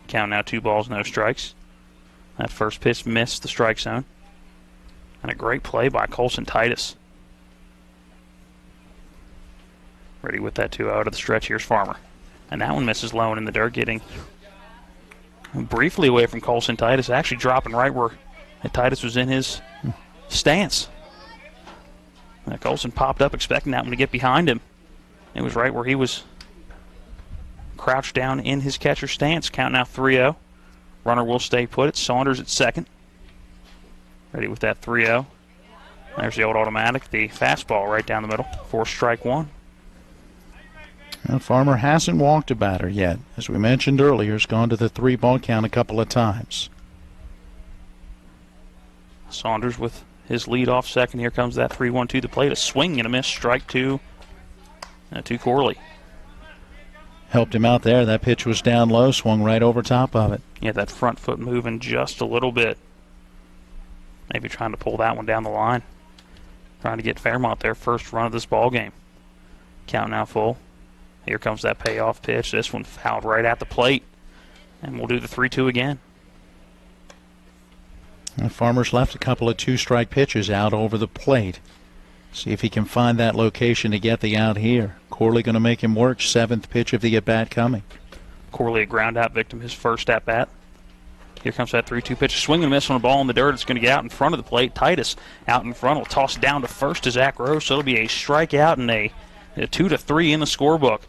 Count now 2 balls, no strikes. That first pitch missed the strike zone. And a great play by Colson Titus. Ready with that 2-0 to the stretch. Here's Farmer. And that one misses low and in the dirt, getting briefly away from Colson Titus, actually dropping right where Titus was in his stance. Colson popped up expecting that one to get behind him. It was right where he was crouched down in his catcher stance. Count now 3-0. Runner will stay put. It's Saunders at second. Ready with that 3-0. There's the old automatic, the fastball right down the middle for strike 1. Well, Farmer hasn't walked a batter yet. As we mentioned earlier, has gone to the 3-ball count a couple of times. Saunders with his lead off second. Here comes that 3-1 to the plate. A swing and a miss. Strike 2 to Corley. Helped him out there. That pitch was down low, swung right over top of it. Yeah, that front foot moving just a little bit. Maybe trying to pull that one down the line. Trying to get Fairmont their first run of this ball game. Count now full. Here comes that payoff pitch. This one fouled right at the plate. And we'll do the 3-2 again. And Farmer's left a couple of 2-strike pitches out over the plate. See if he can find that location to get the out here. Corley going to make him work. 7th pitch of the at-bat coming. Corley, a ground-out victim, his first at-bat. Here comes that 3-2 pitch. A swing and a miss on a ball in the dirt. It's going to get out in front of the plate. Titus out in front will toss down to first to Zach Rose. So it'll be a strikeout and a 2-3 in the scorebook.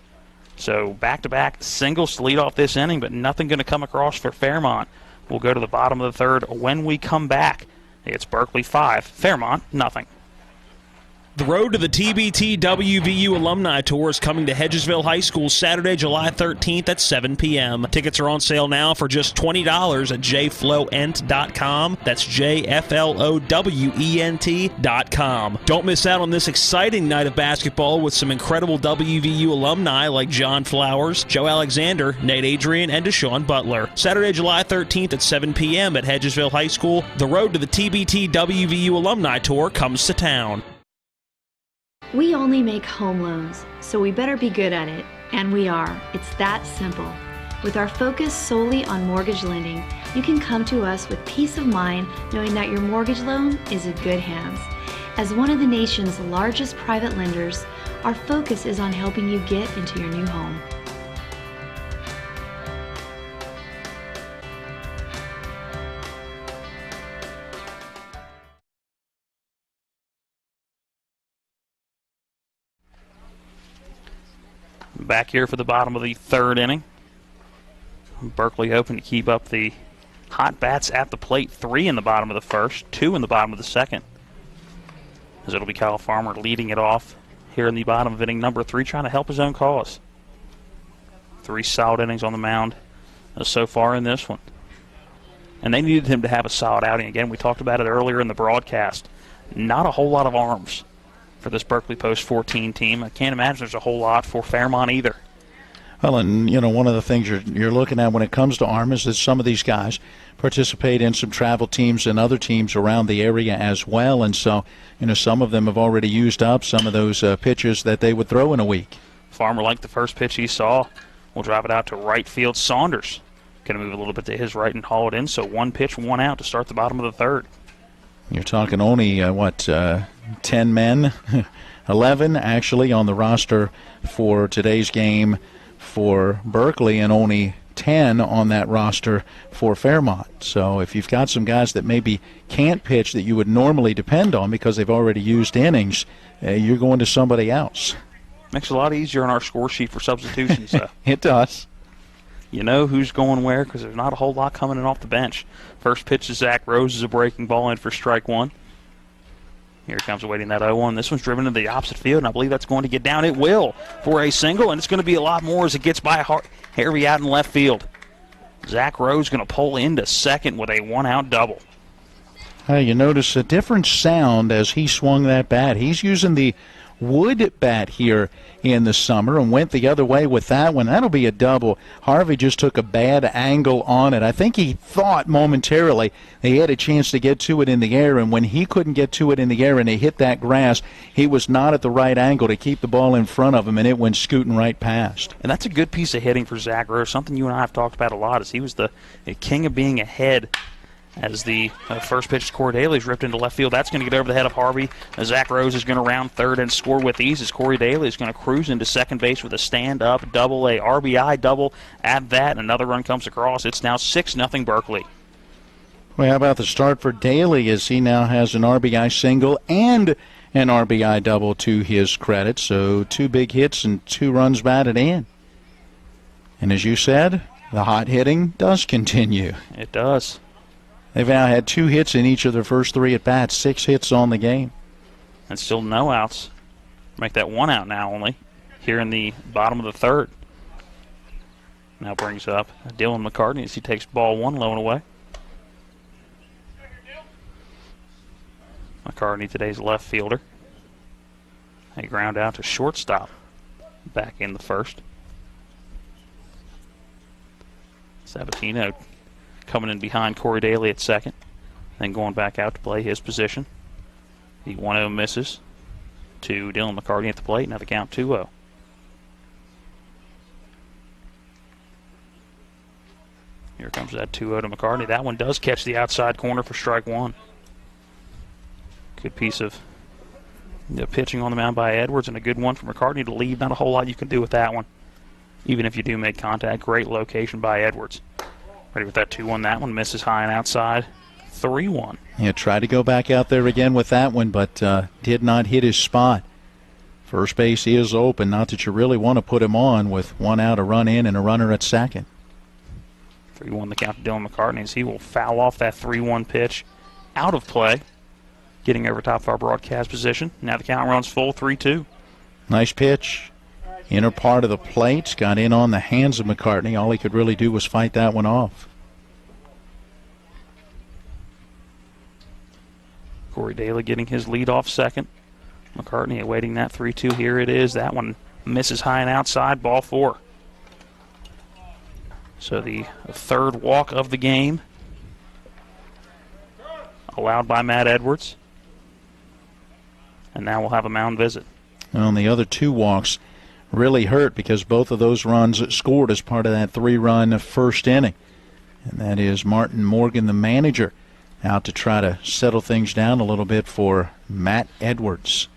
So back-to-back singles to lead off this inning, but nothing going to come across for Fairmont. We'll go to the bottom of the third. When we come back, it's Berkeley 5, Fairmont nothing. The road to the TBT WVU Alumni Tour is coming to Hedgesville High School Saturday, July 13th at 7 p.m. Tickets are on sale now for just $20 at jflowent.com. That's jflowent.com. Don't miss out on this exciting night of basketball with some incredible WVU alumni like John Flowers, Joe Alexander, Nate Adrian, and Deshaun Butler. Saturday, July 13th at 7 p.m. at Hedgesville High School. The road to the TBT WVU Alumni Tour comes to town. We only make home loans, so we better be good at it. And we are. It's that simple. With our focus solely on mortgage lending, you can come to us with peace of mind knowing that your mortgage loan is in good hands. As one of the nation's largest private lenders, our focus is on helping you get into your new home. Back here for the bottom of the third inning. Berkeley hoping to keep up the hot bats at the plate. 3 in the bottom of the first, 2 in the bottom of the second. As it'll be Kyle Farmer leading it off here in the bottom of inning number 3, trying to help his own cause. 3 solid innings on the mound so far in this one. And they needed him to have a solid outing again. We talked about it earlier in the broadcast. Not a whole lot of arms for this Berkeley Post 14 team. I can't imagine there's a whole lot for Fairmont either. Well, and, one of the things you're looking at when it comes to arm is that some of these guys participate in some travel teams and other teams around the area as well. And so, some of them have already used up some of those pitches that they would throw in a week. Farmer liked the first pitch he saw. We'll drive it out to right field. Saunders going to move a little bit to his right and haul it in. So 1 pitch, 1 out to start the bottom of the third. You're talking only, 10 men, 11 actually on the roster for today's game for Berkeley, and only 10 on that roster for Fairmont. So if you've got some guys that maybe can't pitch that you would normally depend on because they've already used innings, you're going to somebody else. Makes it a lot easier on our score sheet for substitutions. It does. You know who's going where because there's not a whole lot coming in off the bench. First pitch to Zach Rose is a breaking ball in for strike one. Here comes awaiting that 0-1. This one's driven to the opposite field, and I believe that's going to get down. It will for a single, and it's going to be a lot more as it gets by Harvey out in left field. Zach Rose going to pull into second with a one-out double. You notice a different sound as he swung that bat. He's using the wood bat here in the summer and went the other way with that one. That'll be a double. Harvey just took a bad angle on it. I think he thought momentarily he had a chance to get to it in the air, and when he couldn't get to it in the air and he hit that grass, he was not at the right angle to keep the ball in front of him, and it went scooting right past. And that's a good piece of hitting for Zach Rose, something you and I have talked about a lot, is he was the king of being ahead. As the first pitch to Corey Daly is ripped into left field. That's going to get over the head of Harvey. Zach Rose is going to round third and score with ease as Corey Daly is going to cruise into second base with a stand-up double, a RBI double at that. Another run comes across. It's now 6-0 Berkeley. Well, how about the start for Daly as he now has an RBI single and an RBI double to his credit. So 2 big hits and 2 runs batted in. And as you said, the hot hitting does continue. It does. They've now had 2 hits in each of their first 3 at-bats, 6 hits on the game. And still no outs. Make that 1 out now only here in the bottom of the third. Now brings up Dylan McCartney as he takes ball 1 low and away. McCartney, today's left fielder. A ground out to shortstop back in the first. Sabatino coming in behind Corey Daly at second, then going back out to play his position. The 1-0 misses to Dylan McCartney at the plate. Now the count 2-0. Here comes that 2-0 to McCartney. That one does catch the outside corner for strike one. Good piece of pitching on the mound by Edwards, and a good one for McCartney to lead. Not a whole lot you can do with that one, even if you do make contact. Great location by Edwards. Ready with that 2-1. That one misses high and outside. 3-1. Yeah, tried to go back out there again with that one, but did not hit his spot. First base is open. Not that you really want to put him on with 1 out, a run in, and a runner at second. 3-1 the count to Dylan McCartney as he will foul off that 3-1 pitch out of play, getting over top of our broadcast position. Now the count runs full, 3-2. Nice pitch. Inner part of the plate, got in on the hands of McCartney. All he could really do was fight that one off. Corey Daly getting his lead off second. McCartney awaiting that 3-2. Here it is. That one misses high and outside. Ball 4. So the third walk of the game allowed by Matt Edwards. And now we'll have a mound visit. Well, and the other 2 walks really hurt because both of those runs scored as part of that 3-run first inning. And that is Martin Morgan, the manager, out to try to settle things down a little bit for Matt Edwards.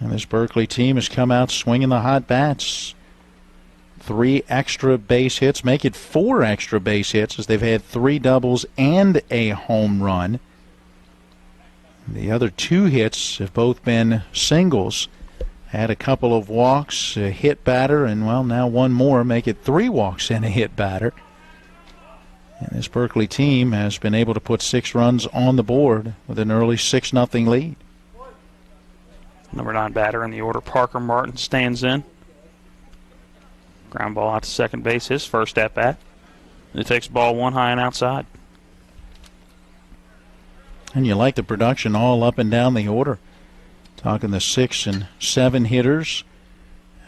And this Berkeley team has come out swinging the hot bats. 3 extra base hits, make it 4 extra base hits as they've had 3 doubles and a home run. The other 2 hits have both been singles. Had a couple of walks, a hit batter, and, well, now 1 more, make it 3 walks and a hit batter. And this Berkeley team has been able to put 6 runs on the board with an early 6-0 lead. Number 9 batter in the order, Parker Martin, stands in. Ground ball out to second base, his first at-bat. It takes ball 1 high and outside. And you like the production all up and down the order. Talking the 6 and 7 hitters.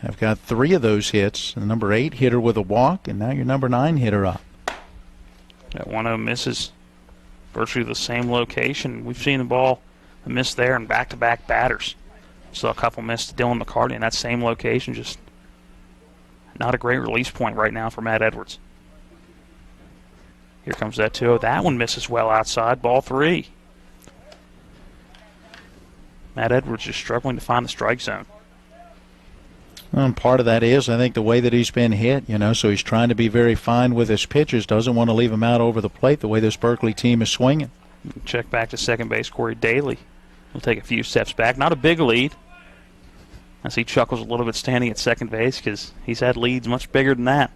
Have got 3 of those hits. The number 8 hitter with a walk, and now your number 9 hitter up. That 1-0 misses virtually the same location. We've seen the ball miss there in back-to-back batters. Saw a couple miss to Dylan McCartney in that same location. Just not a great release point right now for Matt Edwards. Here comes that 2-0. That one misses well outside. Ball 3. Matt Edwards just struggling to find the strike zone. And part of that is, I think, the way that he's been hit, so he's trying to be very fine with his pitches, doesn't want to leave him out over the plate the way this Berkeley team is swinging. Check back to second base, Corey Daly. He'll take a few steps back. Not a big lead, as he chuckles a little bit standing at second base because he's had leads much bigger than that.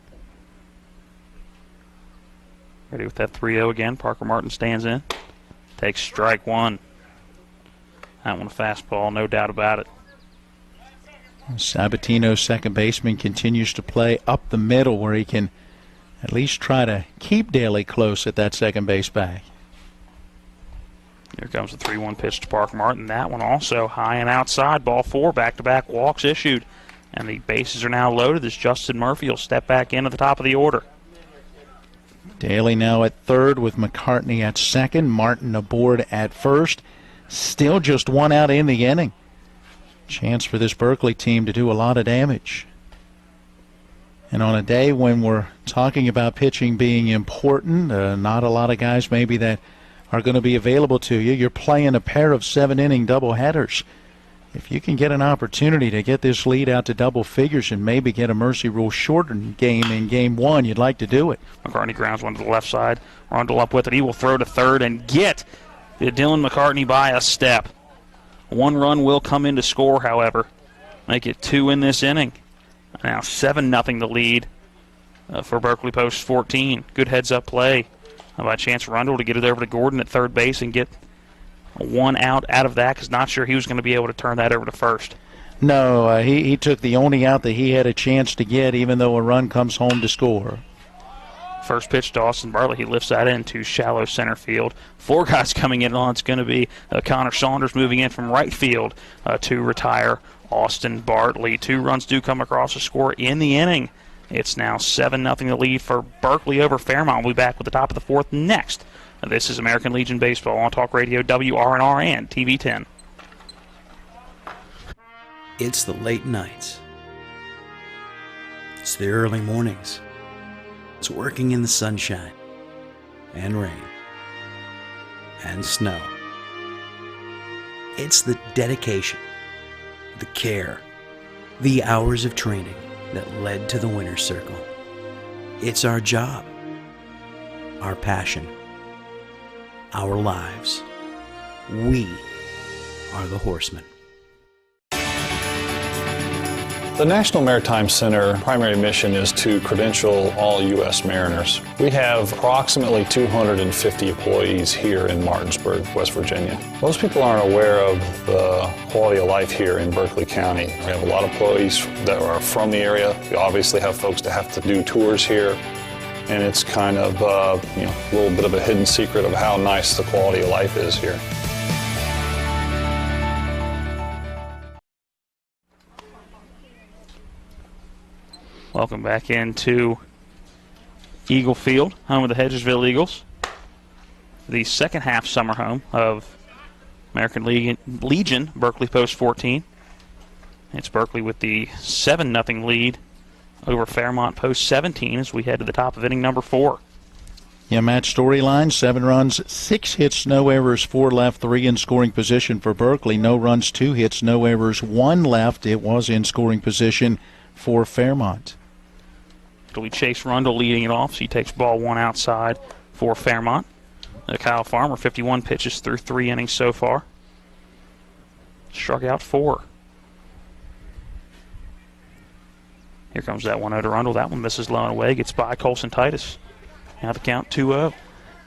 Ready with that 3-0 again. Parker Martin stands in. Takes strike one. That one a fastball, no doubt about it. Sabatino, second baseman, continues to play up the middle where he can at least try to keep Daly close at that second base bag. Here comes the 3-1 pitch to Parker Martin. That one also high and outside. Ball four, back-to-back walks issued. And the bases are now loaded as Justin Murphy will step back into the top of the order. Daly now at third with McCartney at second. Martin aboard at first. Still just one out in the inning. Chance for this Berkeley team to do a lot of damage. And on a day when we're talking about pitching being important, not a lot of guys maybe that are going to be available to you, you're playing a pair of 7-inning doubleheaders. If you can get an opportunity to get this lead out to double figures and maybe get a mercy rule shortened game in game one, you'd like to do it. McCartney grounds one to the left side. Rundle up with it. He will throw to third and get Dylan McCartney by a step. One run will come in to score, however. Make it 2 in this inning. Now 7-0 the lead for Berkeley Post 14. Good heads-up play by Chance Rundle to get it over to Gordon at third base and get one out of that, because not sure he was going to be able to turn that over to first. No, he took the only out that he had a chance to get, even though a run comes home to score. First pitch to Austin Bartley. He lifts that into shallow center field. 4 guys coming in on. It's going to be Connor Saunders moving in from right field to retire Austin Bartley. 2 runs do come across the score in the inning. It's now 7-0 the lead for Berkeley over Fairmont. We'll be back with the top of the fourth next. This is American Legion Baseball on Talk Radio, WRNR, and TV 10. It's the late nights. It's the early mornings. It's working in the sunshine and rain and snow. It's the dedication, the care, the hours of training that led to the winner's circle. It's our job, our passion, our lives. We are the Horsemen. The National Maritime Center primary mission is to credential all U.S. mariners. We have approximately 250 employees here in Martinsburg, West Virginia. Most people aren't aware of the quality of life here in Berkeley County. We have a lot of employees that are from the area. We obviously have folks that have to do tours here, and it's kind of a little bit of a hidden secret of how nice the quality of life is here. Welcome back into Eagle Field, home of the Hedgesville Eagles. The second half summer home of American Legion, Berkeley Post 14. It's Berkeley with the 7-0 lead over Fairmont Post 17 as we head to the top of inning number 4. Yeah, match storyline, 7 runs, 6 hits, no errors, 4 left, 3 in scoring position for Berkeley. No runs, 2 hits, no errors, 1 left. It was in scoring position for Fairmont. It'll be Chase Rundle leading it off, so he takes ball 1 outside for Fairmont. Kyle Farmer, 51 pitches through 3 innings so far. Struck out 4. Here comes that 1-0 to Rundle. That one misses low and away, gets by Colson Titus. Now the count 2-0.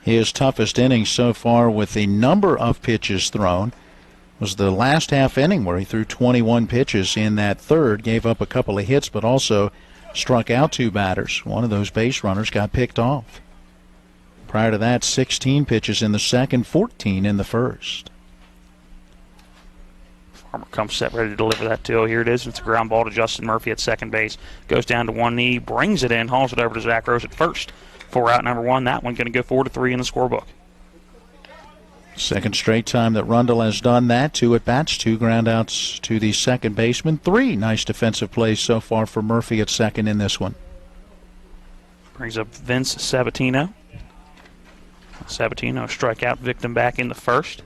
His toughest inning so far with the number of pitches thrown was the last half inning where he threw 21 pitches in that third, gave up a couple of hits, but also struck out 2 batters. One of those base runners got picked off. Prior to that, 16 pitches in the second, 14 in the first. Farmer comes set, ready to deliver that to. Here it is. It's a ground ball to Justin Murphy at second base. Goes down to one knee, brings it in, hauls it over to Zach Rose at first for out number 1. That one going to go 4-3 in the scorebook. Second straight time that Rundle has done that. 2 at-bats, 2 groundouts to the second baseman. 3 nice defensive plays so far for Murphy at second in this one. Brings up Vince Sabatino. Sabatino, strikeout victim back in the first.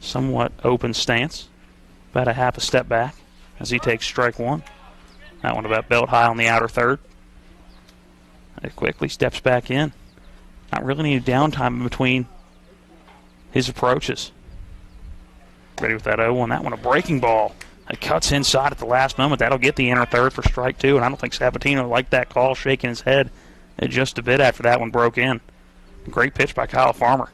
somewhat open stance, about a half a step back as he takes strike one. That one about belt high on the outer third. It quickly steps back in. Not really any downtime in between his approaches. Ready with that 0-1. That one a breaking ball. It cuts inside at the last moment. That'll get the inner third for strike two, and I don't think Sabatino liked that call, shaking his head just a bit after that one broke in. Great pitch by Kyle Farmer.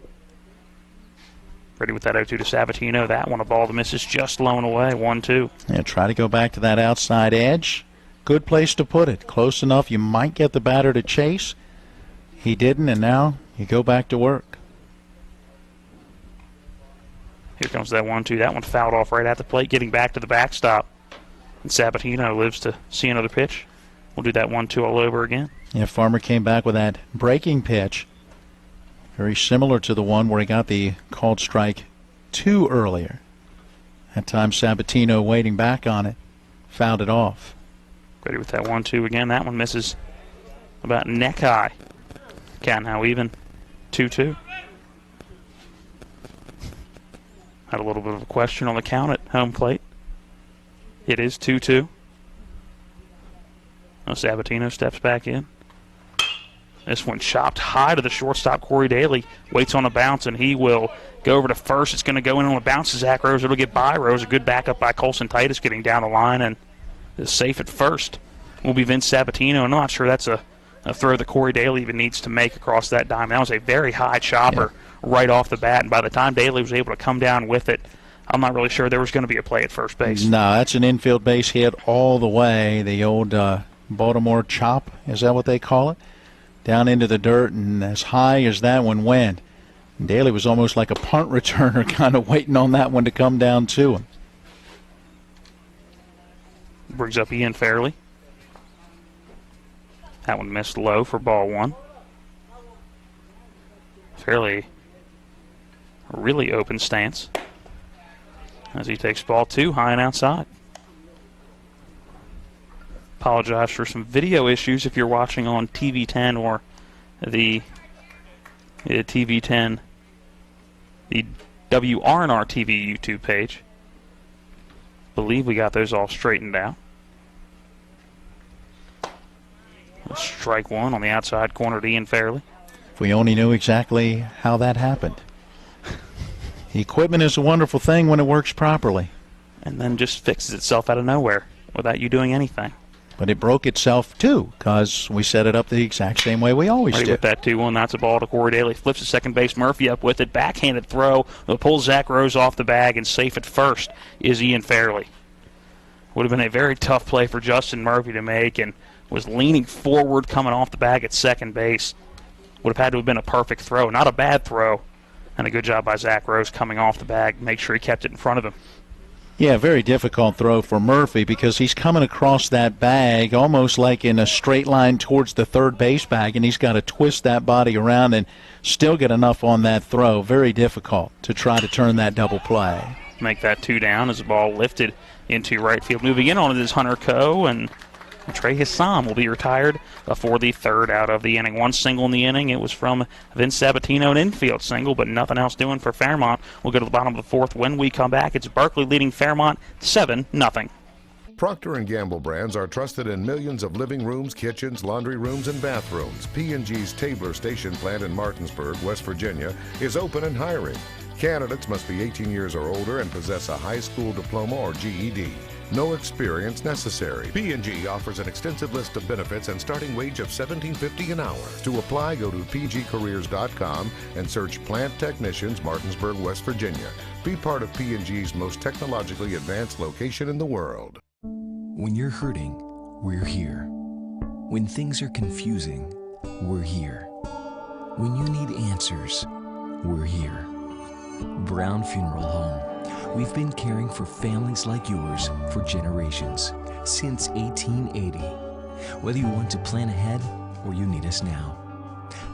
Ready with that 0-2 to Sabatino. That one a ball that misses just low and away. 1-2. Yeah, try to go back to that outside edge. Good place to put it. Close enough you might get the batter to chase. He didn't, and now you go back to work. Here comes that 1-2. That one fouled off right at the plate, getting back to the backstop. And Sabatino lives to see another pitch. We'll do that 1-2 all over again. Yeah, Farmer came back with that breaking pitch. Very similar to the one where he got the called strike two earlier. That time Sabatino waiting back on it, fouled it off. Ready with that 1-2 again. That one misses about neck high. Count now even. 2-2. Had a little bit of a question on the count at home plate. It is 2-2. Now Sabatino steps back in. This one chopped high to the shortstop, Corey Daly. Waits on a bounce, and he will go over to first. It's going to go in on a bounce to Zach Rose. It'll get by Rose. A good backup by Colson Titus getting down the line, and is safe at first. Will be Vince Sabatino. I'm not sure that's a throw that Corey Daly even needs to make across that diamond. That was a very high chopper right off the bat, and by the time Daly was able to come down with it, I'm not really sure there was going to be a play at first base. No, that's an infield base hit all the way. The old Baltimore chop, is that what they call it? Down into the dirt, and as high as that one went. And Daly was almost like a punt returner, kind of waiting on that one to come down to him. Brings up Ian Fairley. That one missed low for ball one. Fairley, a really open stance as he takes ball two high and outside. Apologize for some video issues if you're watching on TV10 or the TV10, the WRNR TV YouTube page. Believe we got those all straightened out. Strike one on the outside corner to Ian Fairley. If we only knew exactly how that happened. Equipment is a wonderful thing when it works properly. And then just fixes itself out of nowhere without you doing anything. But it broke itself, too, because we set it up the exact same way we always do. With that 2-1, that's a ball to Corey Daly. Flips to second base. Murphy up with it. Backhanded throw. Will pull Zach Rose off the bag, and safe at first is Ian Fairley. Would have been a very tough play for Justin Murphy to make, and was leaning forward, coming off the bag at second base. Would have had to have been a perfect throw. Not a bad throw. And a good job by Zach Rose coming off the bag. Make sure he kept it in front of him. Yeah, very difficult throw for Murphy because he's coming across that bag almost like in a straight line towards the third base bag, and he's got to twist that body around and still get enough on that throw. Very difficult to try to turn that double play. Make that two down as the ball lifted into right field. Moving in on it is Hunter Coe, and Trey Hassam will be retired before the third out of the inning. One single in the inning. It was from Vince Sabatino, an infield single, but nothing else doing for Fairmont. We'll go to the bottom of the fourth when we come back. It's Berkeley leading Fairmont 7-0. Procter & Gamble brands are trusted in millions of living rooms, kitchens, laundry rooms, and bathrooms. P&G's Tabler Station plant in Martinsburg, West Virginia, is open and hiring. Candidates must be 18 years or older and possess a high school diploma or GED. No experience necessary. P&G offers an extensive list of benefits and starting wage of $17.50 an hour. To apply, go to pgcareers.com and search Plant Technicians, Martinsburg, West Virginia. Be part of P&G's most technologically advanced location in the world. When you're hurting, we're here. When things are confusing, we're here. When you need answers, we're here. Brown Funeral Home. We've been caring for families like yours for generations, since 1880. Whether you want to plan ahead or you need us now.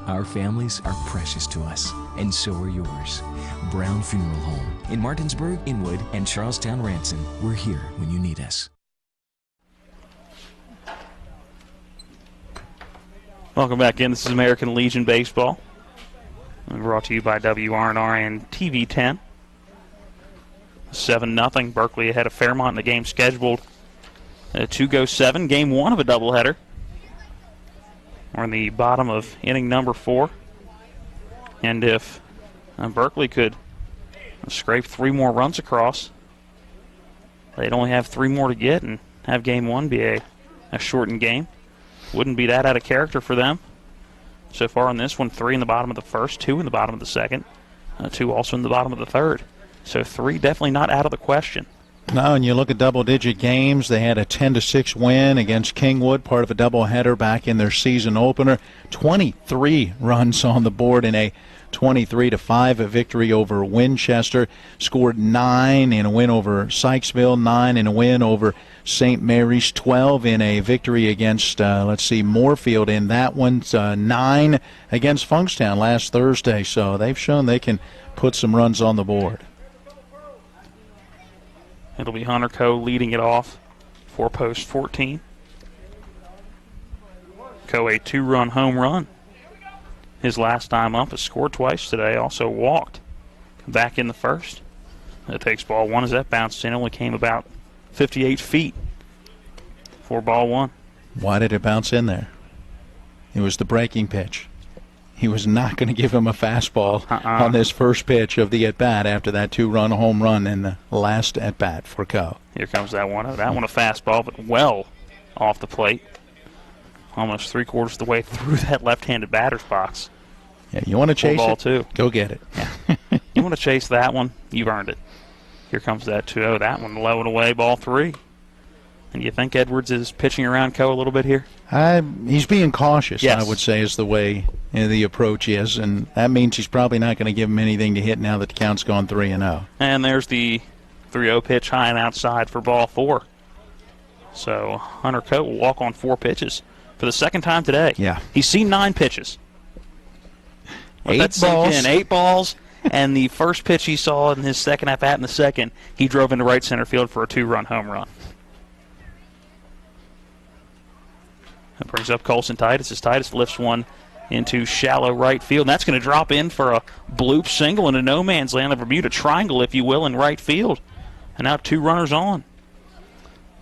Our families are precious to us, and so are yours. Brown Funeral Home in Martinsburg, Inwood, and Charlestown, Ranson. We're here when you need us. Welcome back in. This is American Legion Baseball. Brought to you by WRNR and TV10. 7-0. Berkeley ahead of Fairmont in the game scheduled to go 7. Game 1 of a doubleheader. We're in the bottom of inning number 4. And if Berkeley could scrape 3 more runs across, they'd only have 3 more to get and have game 1 be a shortened game. Wouldn't be that out of character for them. So far in this one, 3 in the bottom of the first, 2 in the bottom of the second, 2 also in the bottom of the third. So 3 definitely not out of the question. No, and you look at double-digit games. They had a 10-6 win against Kingwood, part of a doubleheader back in their season opener. 23 runs on the board in a 23-5 victory over Winchester. Scored 9 in a win over Sykesville, 9 in a win over St. Mary's, 12 in a victory against, Moorfield in that one, 9 against Funkstown last Thursday. So they've shown they can put some runs on the board. It'll be Hunter Coe leading it off for post 14. Coe a 2-run home run. His last time up has scored twice today, also walked back in the first. It takes ball 1 as that bounced in. Only came about 58 feet for ball 1. Why did it bounce in there? It was the breaking pitch. He was not going to give him a fastball on this first pitch of the at-bat after that 2-run home run in the last at-bat for Coe. Here comes that one. That one a fastball, but well off the plate. Almost 3/4 of the way through that left-handed batter's box. Yeah, you want to chase ball it? 2. Go get it. Yeah. You want to chase that one? You've earned it. Here comes that 2-0. That one low and away, ball 3. And you think Edwards is pitching around Coe a little bit here? He's being cautious, yes. I would say, is the way the approach is. And that means he's probably not going to give him anything to hit now that the count's gone 3-0. And there's the 3-0 pitch high and outside for ball 4. So Hunter Coe will walk on 4 pitches for the second time today. Yeah. He's seen 9 pitches. 8 balls. 8 balls. And the first pitch he saw in his second at-bat in the second, he drove into right center field for a 2-run home run. That brings up Colson Titus as Titus lifts one into shallow right field. And that's going to drop in for a bloop single into no man's land, a Bermuda triangle, if you will, in right field. And now 2 runners on.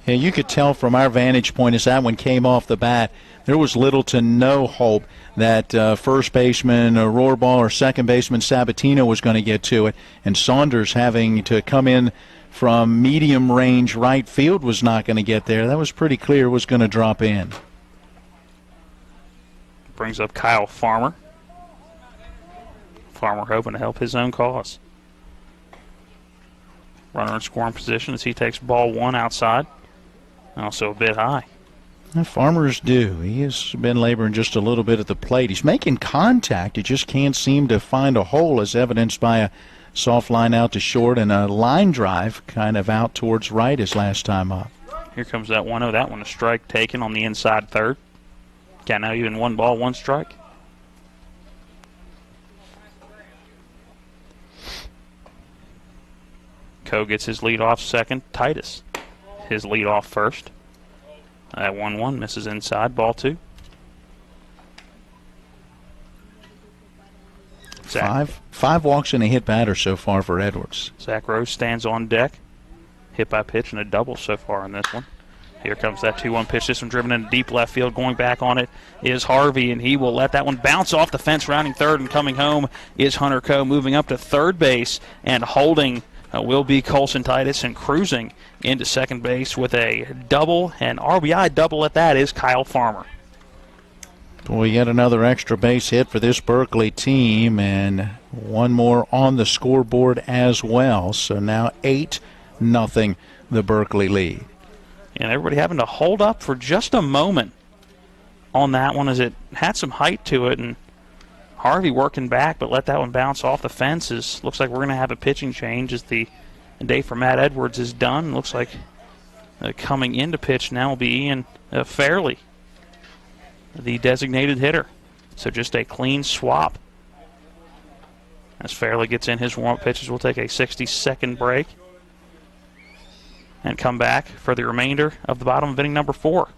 Yeah, you could tell from our vantage point as that one came off the bat, there was little to no hope that first baseman Rohrball or second baseman Sabatino was going to get to it. And Saunders having to come in from medium range right field was not going to get there. That was pretty clear was going to drop in. Brings up Kyle Farmer. Farmer hoping to help his own cause. Runner in scoring position as he takes ball 1 outside. Also a bit high. Farmer's due. He has been laboring just a little bit at the plate. He's making contact. He just can't seem to find a hole, as evidenced by a soft line out to short and a line drive kind of out towards right his last time up. Here comes that 1-0. That one a strike taken on the inside third. Got now even 1 ball, 1 strike. Coe gets his lead off second. Titus his lead off first. That 1-1 misses inside, ball 2. Five walks and a hit batter so far for Edwards. Zach Rose stands on deck. Hit by pitch and a double so far in this one. Here comes that 2-1 pitch. This one driven into deep left field. Going back on it is Harvey, and he will let that one bounce off the fence, rounding third, and coming home is Hunter Coe. Moving up to third base and holding will be Colson Titus, and cruising into second base with a double, and RBI double at that is Kyle Farmer. Boy, yet another extra base hit for this Berkeley team, and one more on the scoreboard as well. So now 8-0 the Berkeley lead. And everybody having to hold up for just a moment on that one as it had some height to it, and Harvey working back but let that one bounce off the fences. Looks like we're going to have a pitching change as the day for Matt Edwards is done. Looks like coming into pitch now will be Ian Fairley, the designated hitter. So just a clean swap. As Fairley gets in his warm-up pitches, we'll take a 60-second break and come back for the remainder of the bottom of inning number 4.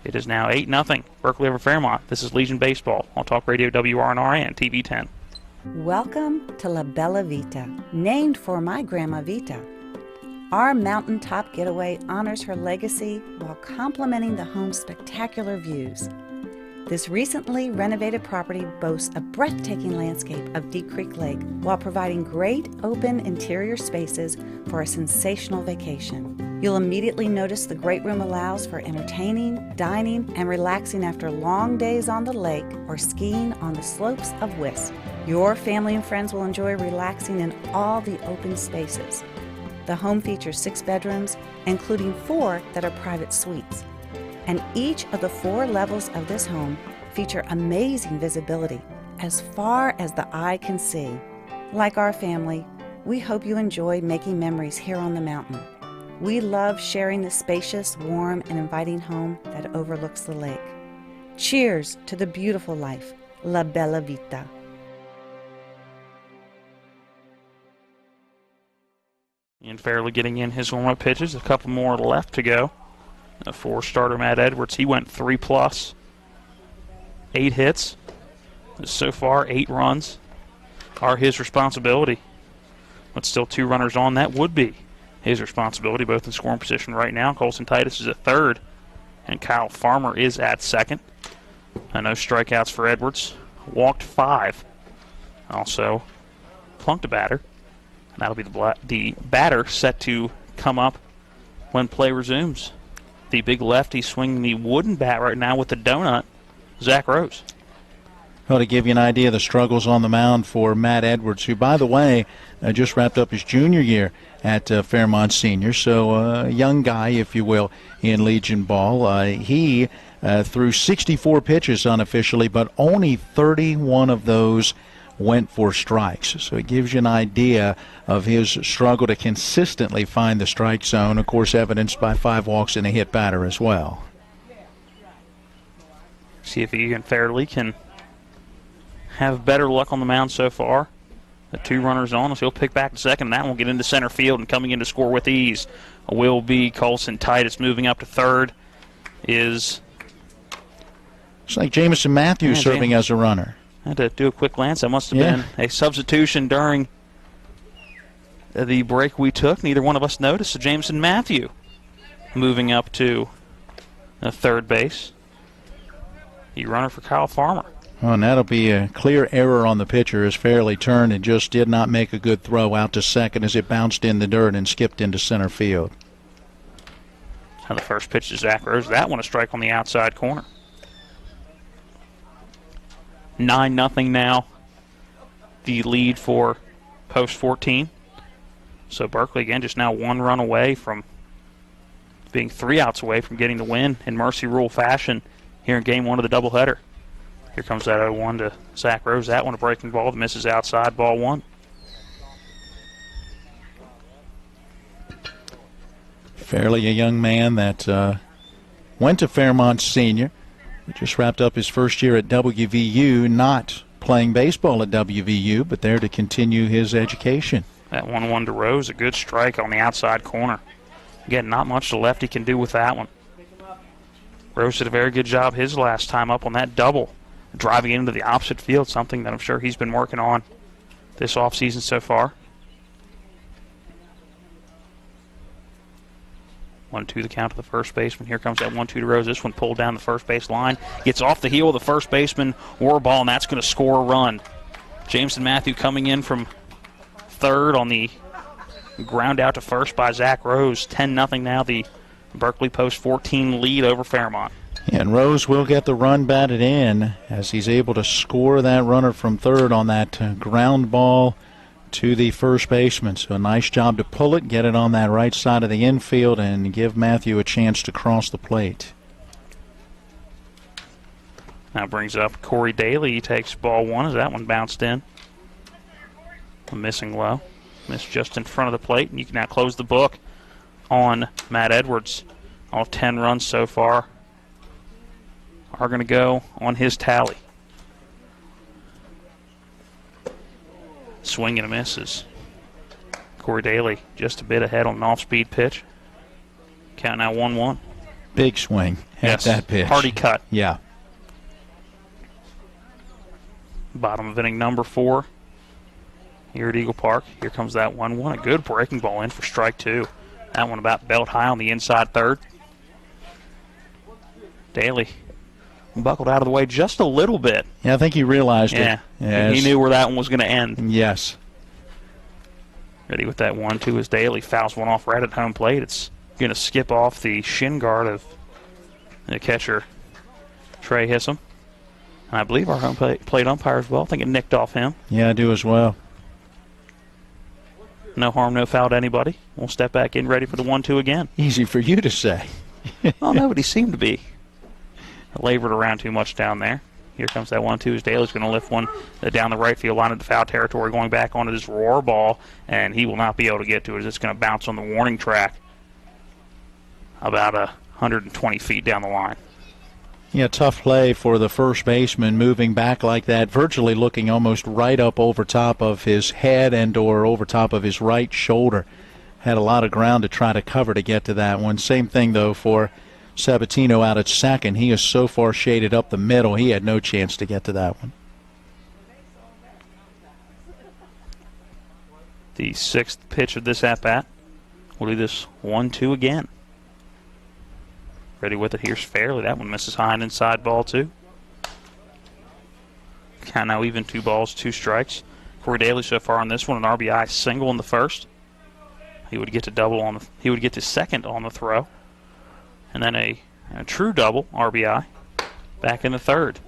It is now 8-0, Berkeley over Fairmont. This is Legion Baseball on Talk Radio WRNR and TV 10. Welcome to La Bella Vita, named for my Grandma Vita. Our mountaintop getaway honors her legacy while complementing the home's spectacular views. This recently renovated property boasts a breathtaking landscape of Deep Creek Lake while providing great open interior spaces for a sensational vacation. You'll immediately notice the great room allows for entertaining, dining, and relaxing after long days on the lake or skiing on the slopes of Wisp. Your family and friends will enjoy relaxing in all the open spaces. The home features 6 bedrooms, including 4 that are private suites. And each of the 4 levels of this home feature amazing visibility as far as the eye can see. Like our family, we hope you enjoy making memories here on the mountain. We love sharing the spacious, warm, and inviting home that overlooks the lake. Cheers to the beautiful life, La Bella Vita. Ian Fairley getting in his warm-up pitches. A couple more left to go. For starter Matt Edwards, he went 3+, 8 hits. So far, 8 runs are his responsibility. But still 2 runners on. That would be his responsibility, both in scoring position right now. Colson Titus is at third, and Kyle Farmer is at second. And no strikeouts for Edwards. Walked 5. Also plunked a batter. And that'll be the batter set to come up when play resumes. The big lefty swinging the wooden bat right now with the donut, Zach Rose. Well, to give you an idea of the struggles on the mound for Matt Edwards, who, by the way, just wrapped up his junior year at Fairmont Senior, so a young guy, if you will, in Legion Ball. He threw 64 pitches unofficially, but only 31 of those went for strikes. So it gives you an idea of his struggle to consistently find the strike zone, of course evidenced by 5 walks and a hit batter as well. See if Ian Fairley can have better luck on the mound so far. The 2 runners on, so he'll pick back to second, and that one will get into center field, and coming in to score with ease will be Colson Titus. Moving up to third is... It's like Jamison Matthews serving as a runner. I had to do a quick glance. That must have been a substitution during the break we took. Neither one of us noticed. So Jameson Matthew moving up to third base. The runner for Kyle Farmer. Oh, and that'll be a clear error on the pitcher as Fairley turned and just did not make a good throw out to second as it bounced in the dirt and skipped into center field. And the first pitch to Zach Rose. That one a strike on the outside corner. 9-0 now, the lead for post 14. So Berkeley, again, just now 1 run away from being 3 outs away from getting the win in Mercy Rule fashion here in Game 1 of the doubleheader. Here comes that 0-1 to Zach Rose. That one a breaking ball that misses outside, ball 1. Fairly a young man that went to Fairmont Senior. He just wrapped up his first year at WVU, not playing baseball at WVU, but there to continue his education. That 1-1 to Rose, a good strike on the outside corner. Again, not much the lefty can do with that one. Rose did a very good job his last time up on that double, driving into the opposite field, something that I'm sure he's been working on this offseason so far. 1-2 the count to the first baseman. Here comes that 1-2 to Rose. This one pulled down the first base line. Gets off the heel of the first baseman, Warball, and that's going to score a run. Jameson Matthew coming in from third on the ground out to first by Zach Rose. 10-0 now, the Berkeley Post 14 lead over Fairmont. And Rose will get the run batted in as he's able to score that runner from third on that ground ball to the first baseman. So a nice job to pull it, get it on that right side of the infield, and give Matthew a chance to cross the plate. Now brings up Corey Daly. He takes ball 1 as that one bounced in. A missing low. Missed just in front of the plate, and you can now close the book on Matt Edwards. All 10 runs so far are going to go on his tally. Swing and a miss is Corey Daly just a bit ahead on an off-speed pitch. Count now 1-1. Big swing at that pitch. Hardy cut. Yeah. Bottom of inning number 4 here at Eagle Park. Here comes that 1-1. A good breaking ball in for strike 2. That one about belt high on the inside third. Daly buckled out of the way just a little bit. Yeah, I think he realized it. Yeah, he knew where that one was going to end. Yes. Ready with that 1-2 as Daly fouls one off right at home plate. It's going to skip off the shin guard of the catcher, Trey Hissam. And I believe our home plate umpire as well. I think it nicked off him. Yeah, I do as well. No harm, no foul to anybody. We'll step back in, ready for the 1-2 again. Easy for you to say. Oh, no, but he seemed to be. Labored around too much down there. Here comes that 1-2 as Daly's going to lift one down the right field line into foul territory, going back onto this roar ball, and he will not be able to get to it as it's going to bounce on the warning track about 120 feet down the line. Yeah, tough play for the first baseman moving back like that, virtually looking almost right up over top of his head and or over top of his right shoulder. Had a lot of ground to try to cover to get to that one. Same thing, though, for Sabatino out at second. He is so far shaded up the middle, he had no chance to get to that one. The sixth pitch of this at-bat. We'll do this 1-2 again. Ready with it. Here's Fairley. That one misses high and inside, ball two. Count now even, 2 balls, 2 strikes. Corey Daly so far on this one, an RBI single in the first. He would get to he would get to second on the throw. And then a true double RBI back in the third.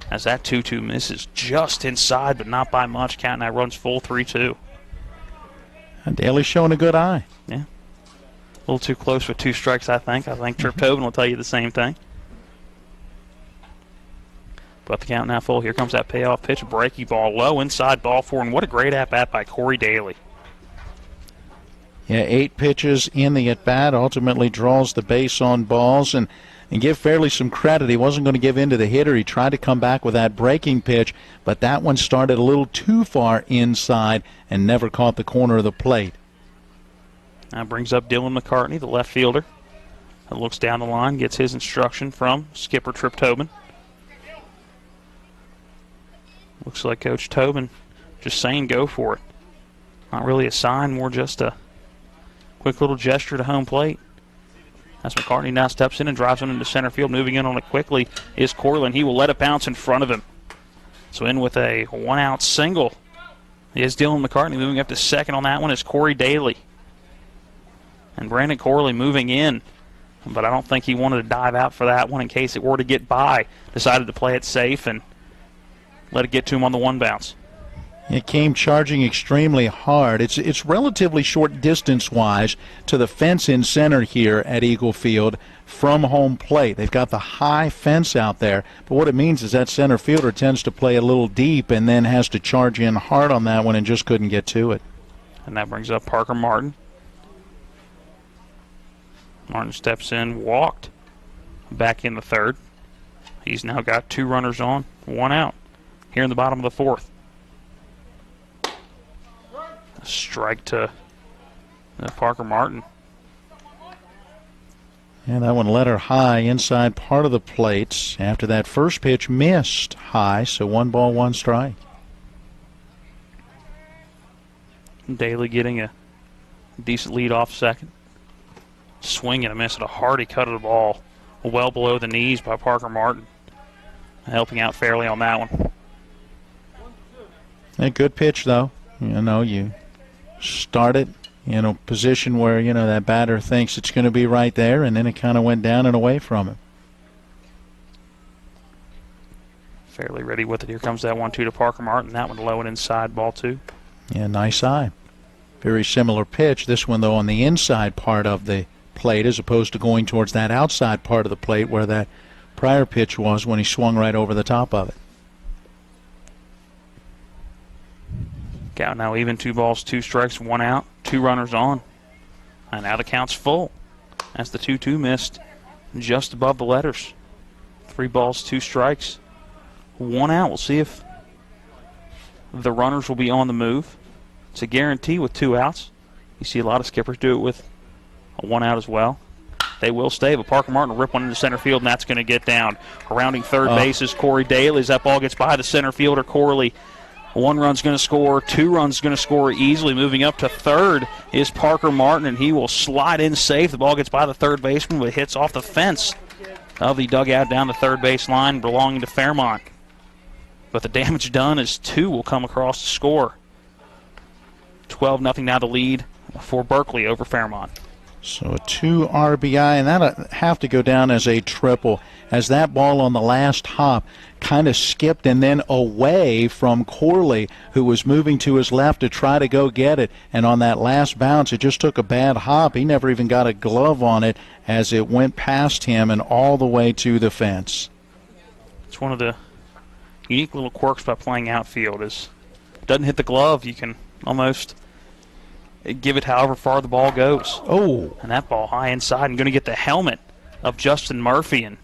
As that 2-2 misses just inside, but not by much. Count now runs full 3-2. And Daly's showing a good eye. Yeah. A little too close with 2 strikes, I think. I think Trip Tobin will tell you the same thing. But the count now full. Here comes that payoff pitch. A breaky ball low inside, ball 4. And what a great at-bat by Corey Daly. Yeah, 8 pitches in the at-bat, ultimately draws the base on balls. And give Fairley some credit. He wasn't going to give in to the hitter. He tried to come back with that breaking pitch, but that one started a little too far inside and never caught the corner of the plate. Now brings up Dylan McCartney, the left fielder. And looks down the line, gets his instruction from skipper Trip Tobin. Looks like Coach Tobin just saying go for it. Not really a sign, more just a quick little gesture to home plate. As McCartney now steps in and drives one into center field. Moving in on it quickly is Corlin. He will let it bounce in front of him. So in with a 1-out single is Dylan McCartney. Moving up to second on that one is Corey Daly. And Brandon Corley moving in. But I don't think he wanted to dive out for that one in case it were to get by. Decided to play it safe and let it get to him on the 1 bounce. It came charging extremely hard. It's relatively short distance-wise to the fence in center here at Eagle Field from home plate. They've got the high fence out there, but what it means is that center fielder tends to play a little deep and then has to charge in hard on that one and just couldn't get to it. And that brings up Parker Martin. Martin steps in, walked back in the third. He's now got 2 runners on, 1 out here in the bottom of the 4th. Strike to Parker Martin. And that one let her high inside part of the plate. After that first pitch missed high, so 1 ball, 1 strike. Daly getting a decent lead off second. Swing and a miss at a hearty cut of the ball. Well below the knees by Parker Martin. Helping out fairly on that one. A good pitch, though. You start it in a position where, that batter thinks it's going to be right there, and then it kind of went down and away from him. Fairly ready with it. Here comes that 1-2 to Parker Martin. That one low and inside, ball 2. Yeah, nice eye. Very similar pitch. This one, though, on the inside part of the plate as opposed to going towards that outside part of the plate where that prior pitch was when he swung right over the top of it. Count now even, 2 balls, 2 strikes, 1 out, 2 runners on. And now the count's full. As the 2-2 missed just above the letters. 3 balls, 2 strikes, 1 out. We'll see if the runners will be on the move. It's a guarantee with 2 outs. You see a lot of skippers do it with a 1 out as well. They will stay, but Parker Martin will rip one into center field, and that's going to get down. Rounding third base is Corey Daly as that ball gets by the center fielder, Corley. 1 run's going to score, 2 runs going to score easily. Moving up to third is Parker Martin, and he will slide in safe. The ball gets by the third baseman, but hits off the fence of the dugout down the third base line belonging to Fairmont. But the damage done is 2 will come across to score. 12-0 now the lead for Berkeley over Fairmont. So a 2 RBI, and that'll have to go down as a triple, as that ball on the last hop kind of skipped and then away from Corley, who was moving to his left to try to go get it. And on that last bounce, it just took a bad hop. He never even got a glove on it as it went past him and all the way to the fence. It's one of the unique little quirks by playing outfield is it doesn't hit the glove. You can almost give it however far the ball goes. Oh. And that ball high inside and going to get the helmet of Justin Murphy. And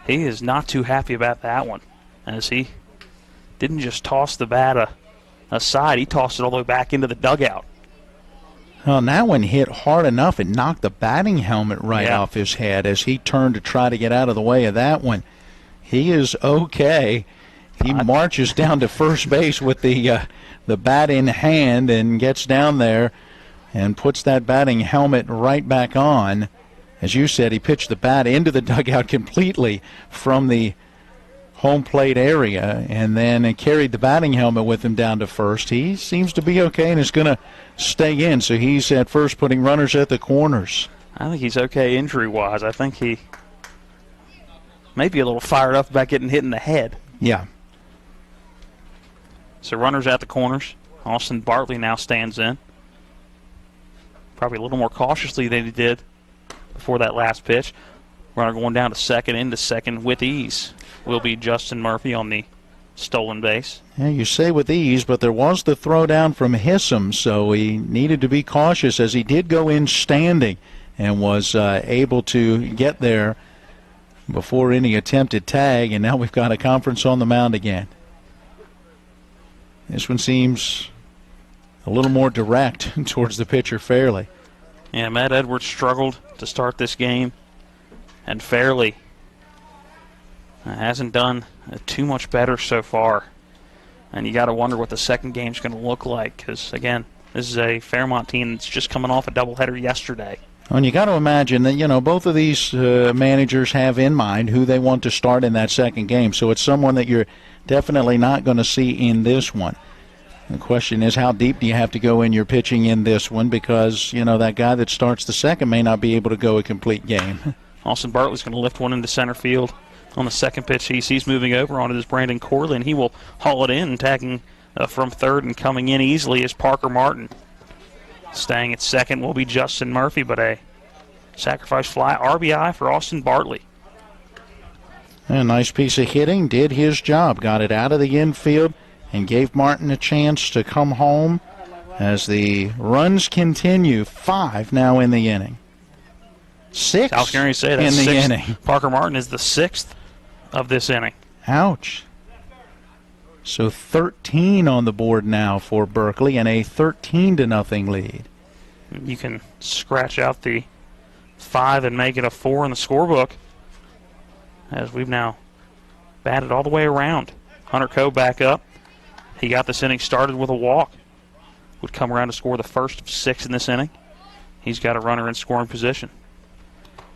he is not too happy about that one, as he didn't just toss the bat aside. He tossed it all the way back into the dugout. Well, and that one hit hard enough. It knocked the batting helmet right off his head as he turned to try to get out of the way of that one. He is okay. He marches down to first base with the bat in hand and gets down there and puts that batting helmet right back on. As you said, he pitched the bat into the dugout completely from the home plate area and then carried the batting helmet with him down to first. He seems to be okay and is going to stay in. So he's at first putting runners at the corners. I think he's okay injury-wise. I think he may be a little fired up about getting hit in the head. Yeah. So runners at the corners. Austin Bartley now stands in. Probably a little more cautiously than he did before that last pitch. Runner going down to second, into second with ease will be Justin Murphy on the stolen base. Yeah, you say with ease, but there was the throw down from Hissam, so he needed to be cautious as he did go in standing and was able to get there before any attempted tag, and now we've got a conference on the mound again. This one seems a little more direct towards the pitcher, Fairley. Yeah, Matt Edwards struggled to start this game, and Fairley hasn't done too much better so far. And you got to wonder what the second game's going to look like, because, again, this is a Fairmont team that's just coming off a doubleheader yesterday. And you got to imagine that, you know, both of these managers have in mind who they want to start in that second game. So it's someone that you're definitely not going to see in this one. The question is, how deep do you have to go in your pitching in this one? Because, you know, that guy that starts the second may not be able to go a complete game. Austin Bartley's going to lift one into center field on the second pitch. He sees moving over onto this Brandon Corley, and he will haul it in, tagging from third and coming in easily is Parker Martin. Staying at second will be Justin Murphy, but a sacrifice fly RBI for Austin Bartley. A nice piece of hitting, did his job, got it out of the infield and gave Martin a chance to come home as the runs continue. 5 now in the inning. 6 I was going to say that's in the sixth. inning. Parker Martin is the 6th of this inning. Ouch. So 13 on the board now for Berkeley and a 13-0 lead. You can scratch out the 5 and make it a 4 in the scorebook, as we've now batted all the way around. Hunter Coe back up. He got this inning started with a walk. Would come around to score the first of 6 in this inning. He's got a runner in scoring position.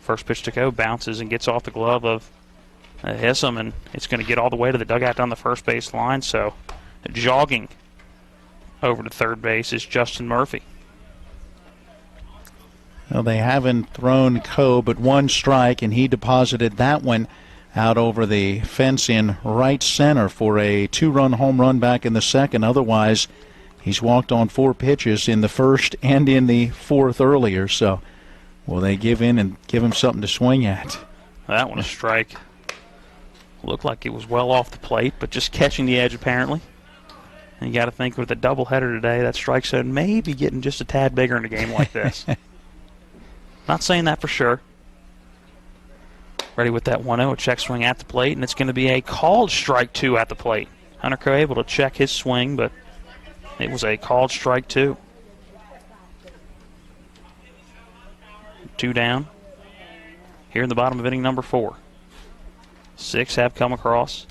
First pitch to Coe bounces and gets off the glove of Hissam, and it's going to get all the way to the dugout down the first base line. So jogging over to third base is Justin Murphy. Well, they haven't thrown Coe but one strike, and he deposited that one out over the fence in right center for a 2-run home run back in the second. Otherwise, he's walked on 4 pitches in the first and in the fourth earlier. So will they give in and give him something to swing at? That one a strike. Looked like it was well off the plate, but just catching the edge apparently. And you got to think with a doubleheader today, that strike zone may be getting just a tad bigger in a game like this. Not saying that for sure. Ready with that 1-0, a check swing at the plate, and it's going to be a called strike 2 at the plate. Hunter Coe able to check his swing, but it was a called strike 2. 2 down here in the bottom of inning number 4. 6 have come across.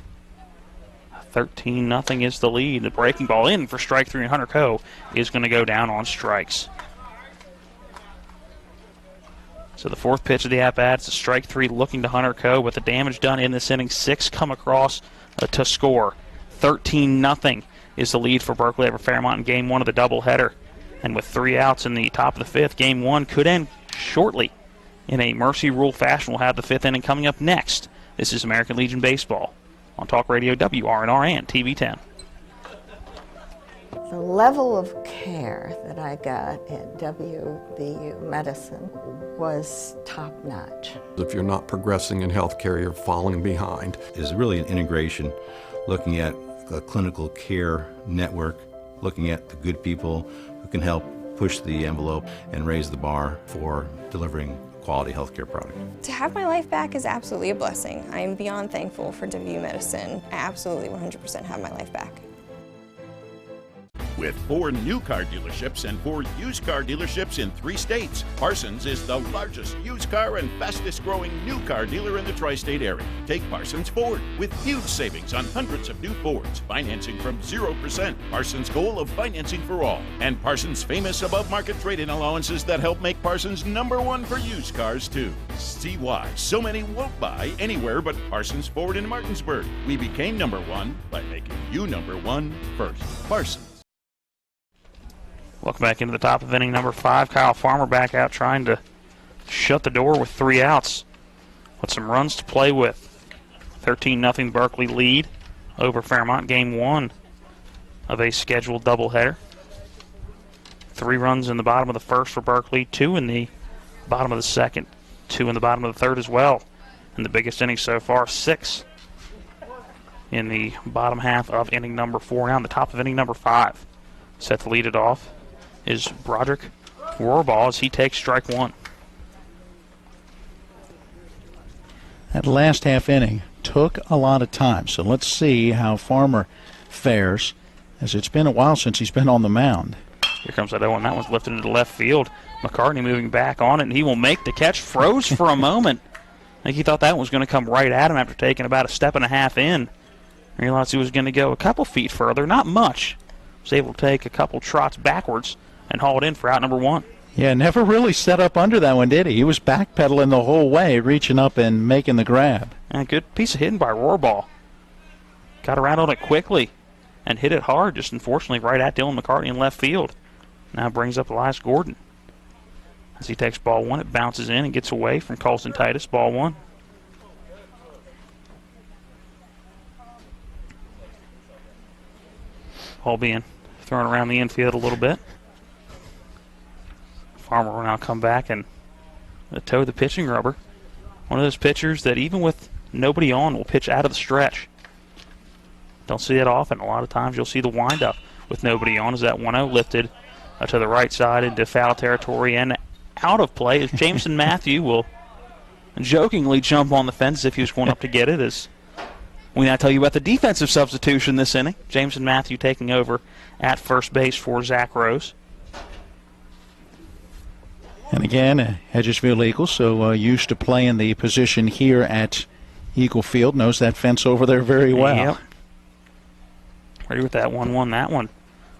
13-0 is the lead. The breaking ball in for strike 3, and Hunter Coe is going to go down on strikes. So the fourth pitch of the at-bat, it's a strike 3 looking to Hunter Coe, with the damage done in this inning. 6 come across to score. 13-0 is the lead for Berkeley over Fairmont in Game 1 of the doubleheader. And with 3 outs in the top of the 5th, Game 1 could end shortly in a mercy rule fashion. We'll have the 5th inning coming up next. This is American Legion Baseball on Talk Radio WRNR and TV 10. The level of care that I got at WVU Medicine was top-notch. If you're not progressing in healthcare, you're falling behind. Is really an integration, looking at a clinical care network, looking at the good people who can help push the envelope and raise the bar for delivering quality healthcare product. To have my life back is absolutely a blessing. I am beyond thankful for WVU Medicine. I absolutely 100% have my life back. With 4 new car dealerships and 4 used car dealerships in 3 states, Parsons is the largest used car and fastest growing new car dealer in the tri-state area. Take Parsons Ford with huge savings on hundreds of new Fords, financing from 0%. Parsons' goal of financing for all, and Parsons' famous above-market trade-in allowances that help make Parsons #1 for used cars too. See why so many won't buy anywhere but Parsons Ford in Martinsburg. We became #1 by making you #1 first. Parsons. Welcome back into the top of inning number 5. Kyle Farmer back out trying to shut the door with 3 outs. With some runs to play with. 13-0 Berkeley lead over Fairmont. Game 1 of a scheduled doubleheader. 3 runs in the bottom of the first for Berkeley. 2 in the bottom of the second. 2 in the bottom of the third as well. And the biggest inning so far, 6 in the bottom half of inning number 4. Now in the top of inning number 5. Set to lead it off is Broderick Rohrball as he takes strike 1. That last half inning took a lot of time, so let's see how Farmer fares, as it's been a while since he's been on the mound. Here comes that 0-1. That one's lifted into left field. McCartney moving back on it, and he will make the catch. Froze for a moment. I think he thought that one was going to come right at him after taking about a step and a half in. Realized he was going to go a couple feet further, not much. Was able to take a couple trots backwards and haul it in for out number 1. Yeah, never really set up under that one, did he? He was backpedaling the whole way, reaching up and making the grab. And a good piece of hitting by Rohrball. Got around on it quickly and hit it hard, just unfortunately right at Dylan McCartney in left field. Now brings up Elias Gordon. As he takes ball 1, it bounces in and gets away from Colston Titus. Ball 1. Ball being thrown around the infield a little bit. Farmer will now come back and toe the pitching rubber. One of those pitchers that even with nobody on will pitch out of the stretch. Don't see that often. A lot of times you'll see the windup with nobody on as that 1-0 lifted to the right side into foul territory and out of play as Jameson Matthew will jokingly jump on the fence as if he was going up to get it. As we now tell you about the defensive substitution this inning. Jameson Matthew taking over at first base for Zach Rose. And again, Hedgesville Eagles, so used to playing the position here at Eagle Field, knows that fence over there very well. Yep. Ready with that 1-1. That one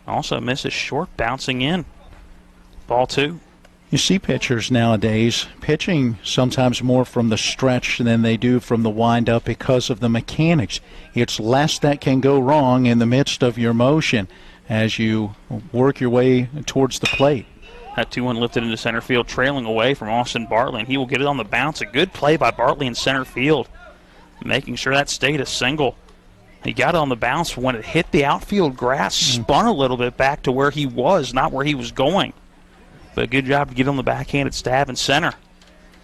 also misses short, bouncing in. Ball 2. You see pitchers nowadays pitching sometimes more from the stretch than they do from the windup because of the mechanics. It's less that can go wrong in the midst of your motion as you work your way towards the plate. That 2-1 lifted into center field, trailing away from Austin Bartley, and he will get it on the bounce. A good play by Bartley in center field, making sure that stayed a single. He got it on the bounce when it hit the outfield grass, spun a little bit back to where he was, not where he was going. But a good job to get on the backhanded stab in center.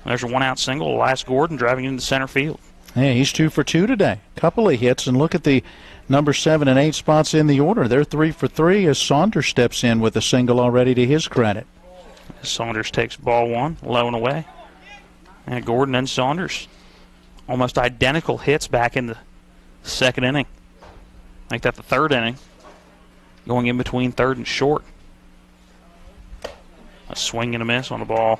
There's a 1-out single. Elias Gordon driving into center field. Yeah, he's 2 for 2 today. Couple of hits, and look at the number 7 and 8 spots in the order. They're 3 for 3 as Saunders steps in with a single already to his credit. Saunders takes ball 1, low and away. And Gordon and Saunders, almost identical hits back in the second inning. Make that the third inning, going in between third and short. A swing and a miss on the ball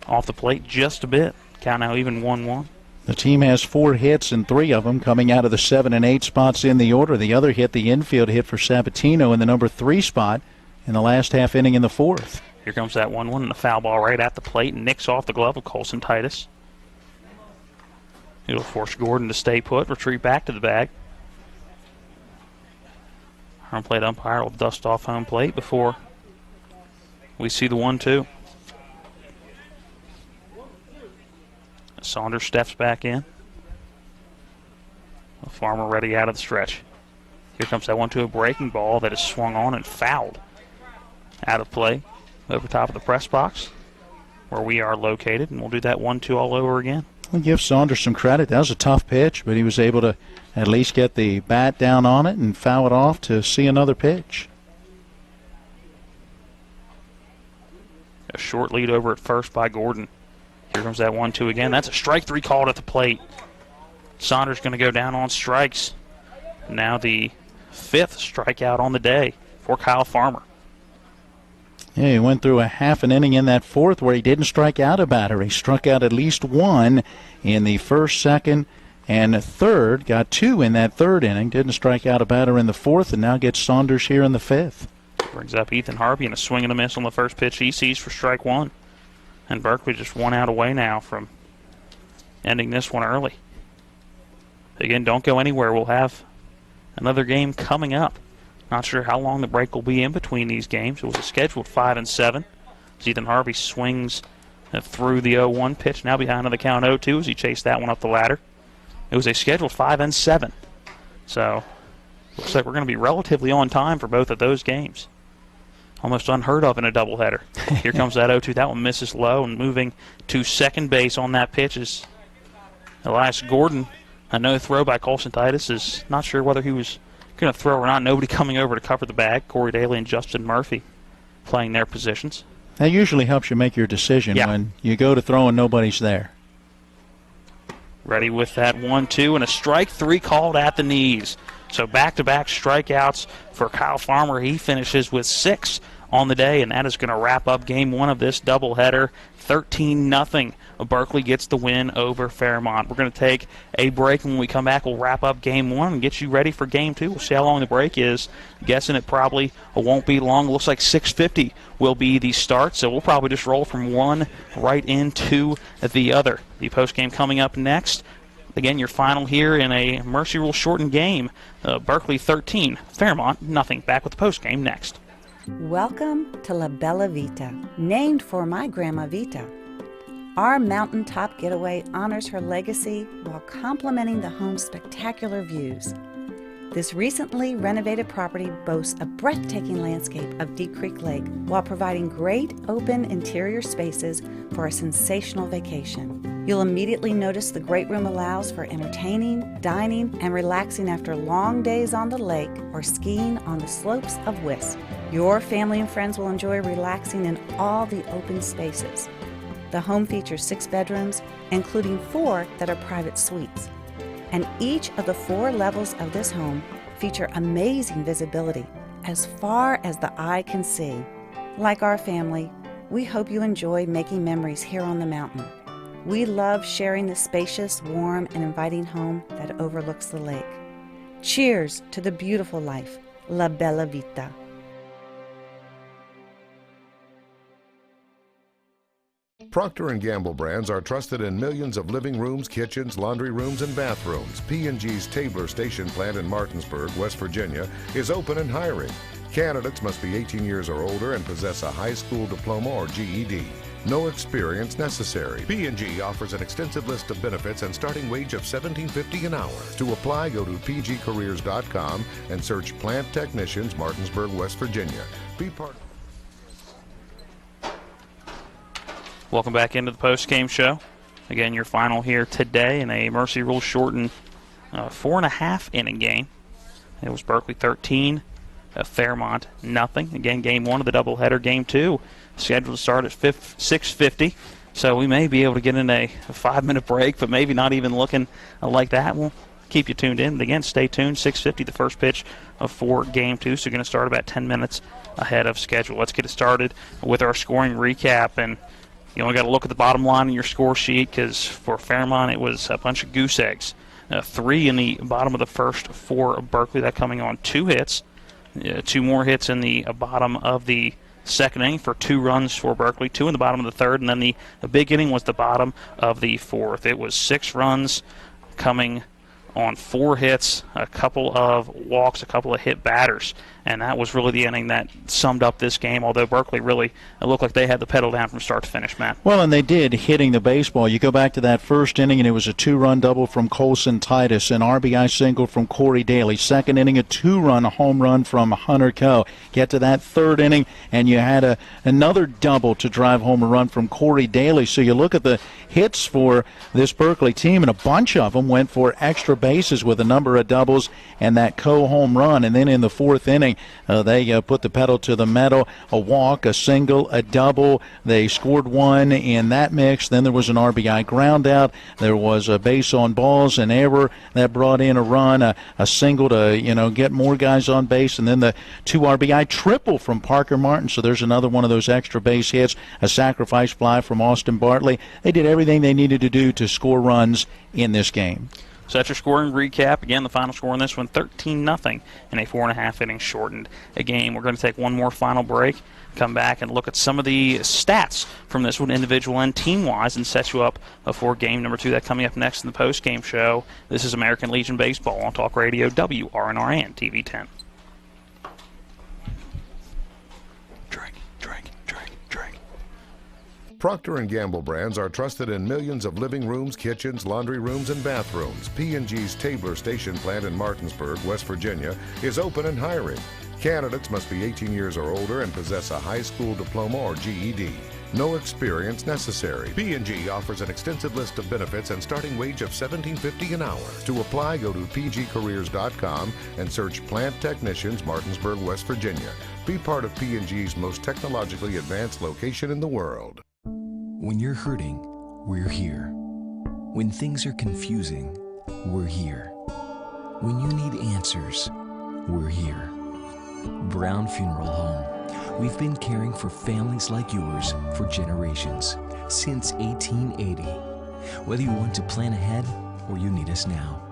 off the plate just a bit. Count now even 1-1. The team has 4 hits, and 3 of them coming out of the 7 and 8 spots in the order. The other hit, the infield hit for Sabatino in the number 3 spot in the last half inning in the 4th. Here comes that 1-1 and a foul ball right at the plate and nicks off the glove of Colson Titus. It'll force Gordon to stay put, retreat back to the bag. Home plate umpire will dust off home plate before we see the 1-2. Saunders steps back in. The Farmer ready out of the stretch. Here comes that 1-2, a breaking ball that is swung on and fouled out of play over top of the press box where we are located, and we'll do that 1-2 all over again. We'll give Saunders some credit. That was a tough pitch, but he was able to at least get the bat down on it and foul it off to see another pitch. A short lead over at first by Gordon. Here comes that 1-2 again. That's a strike 3 called at the plate. Saunders going to go down on strikes. Now the 5th strikeout on the day for Kyle Farmer. Yeah, he went through a half an inning in that 4th where he didn't strike out a batter. He struck out at least 1 in the 1st, 2nd, and 3rd. Got 2 in that 3rd inning. Didn't strike out a batter in the 4th, and now gets Saunders here in the 5th. Brings up Ethan Harvey and a swing and a miss on the first pitch he sees for strike 1. And Berkeley just 1 out away now from ending this one early. Again, don't go anywhere. We'll have another game coming up. Not sure how long the break will be in between these games. It was a scheduled 5 and 7. As Ethan Harvey swings through the 0-1 pitch, now behind on the count 0-2 as he chased that one up the ladder. It was a scheduled 5 and 7. So, looks like we're going to be relatively on time for both of those games. Almost unheard of in a doubleheader. Here comes that 0-2. That one misses low, and moving to second base on that pitch is Elias Gordon. A no throw by Colson Titus. Is not sure whether he was going to throw or not. Nobody coming over to cover the bag. Corey Daly and Justin Murphy playing their positions. That usually helps you make your decision when you go to throw and nobody's there. Ready with that 1-2 and a strike 3 called at the knees. So back-to-back strikeouts for Kyle Farmer. He finishes with 6 on the day, and that is going to wrap up game 1 of this doubleheader. 13-0. Berkeley gets the win over Fairmont. We're going to take a break, and when we come back, we'll wrap up game 1 and get you ready for game 2. We'll see how long the break is. Guessing it probably won't be long. Looks like 6:50 will be the start, so we'll probably just roll from one right into the other. The postgame coming up next. Again, your final here in a Mercy Rule shortened game. Berkeley 13, Fairmont nothing. Back with the postgame next. Welcome to La Bella Vita, named for my Grandma Vita. Our mountaintop getaway honors her legacy while complementing the home's spectacular views. This recently renovated property boasts a breathtaking landscape of Deep Creek Lake while providing great open interior spaces for a sensational vacation. You'll immediately notice the great room allows for entertaining, dining, and relaxing after long days on the lake or skiing on the slopes of Wisp. Your family and friends will enjoy relaxing in all the open spaces. The home features 6 bedrooms, including 4 that are private suites. And each of the 4 levels of this home feature amazing visibility as far as the eye can see. Like our family, we hope you enjoy making memories here on the mountain. We love sharing the spacious, warm, and inviting home that overlooks the lake. Cheers to the beautiful life, La Bella Vita. Procter & Gamble brands are trusted in millions of living rooms, kitchens, laundry rooms, and bathrooms. P&G's Tabler Station plant in Martinsburg, West Virginia, is open and hiring. Candidates must be 18 years or older and possess a high school diploma or GED. No experience necessary. P&G offers an extensive list of benefits and starting wage of $17.50 an hour. To apply, go to pgcareers.com and search Plant Technicians, Martinsburg, West Virginia. Be part of Welcome back into the post-game show. Again, your final here today in a Mercy Rule shortened 4.5 inning game. It was Berkeley 13, Fairmont nothing. Again, game 1 of the doubleheader. Game 2 scheduled to start at 6:50. So we may be able to get in a 5-minute break, but maybe not even looking like that. We'll keep you tuned in. Again, stay tuned. 6:50, the first pitch for game 2. So you're going to start about 10 minutes ahead of schedule. Let's get it started with our scoring recap. And You only got to look at the bottom line in your score sheet because for Fairmont it was a bunch of goose eggs. 3 in the bottom of the first for Berkeley, that coming on 2 hits. 2 more hits in the bottom of the second inning for 2 runs for Berkeley, 2 in the bottom of the third, and then the big inning was the bottom of the fourth. It was 6 runs coming on 4 hits, a couple of walks, a couple of hit batters, and that was really the inning that summed up this game, although Berkeley really looked like they had the pedal down from start to finish, Matt. Well, and they did, hitting the baseball. You go back to that first inning, and it was a 2-run double from Colson Titus, an RBI single from Corey Daly. Second inning, a 2-run home run from Hunter Coe. Get to that third inning, and you had another double to drive home a run from Corey Daly. So you look at the hits for this Berkeley team, and a bunch of them went for extra bases with a number of doubles and that Coe home run. And then in the fourth inning, they put the pedal to the metal, a walk, a single, a double. They scored 1 in that mix. Then there was an RBI ground out. There was a base on balls, an error that brought in a run, a single to get more guys on base, and then the 2 RBI triple from Parker Martin. So there's another one of those extra base hits, a sacrifice fly from Austin Bartley. They did everything they needed to do to score runs in this game. So that's your scoring recap. Again, the final score in this one, 13-0 in a 4.5 inning shortened game. We're going to take one more final break, come back and look at some of the stats from this one, individual and team-wise, and set you up for game number 2. That coming up next in the post-game show. This is American Legion Baseball on Talk Radio, WRNR and TV 10. Procter & Gamble brands are trusted in millions of living rooms, kitchens, laundry rooms, and bathrooms. P&G's Tabler Station plant in Martinsburg, West Virginia, is open and hiring. Candidates must be 18 years or older and possess a high school diploma or GED. No experience necessary. P&G offers an extensive list of benefits and starting wage of $17.50 an hour. To apply, go to pgcareers.com and search Plant Technicians, Martinsburg, West Virginia. Be part of P&G's most technologically advanced location in the world. When you're hurting, we're here. When things are confusing, we're here. When you need answers, we're here. Brown Funeral Home. We've been caring for families like yours for generations, since 1880. Whether you want to plan ahead or you need us now.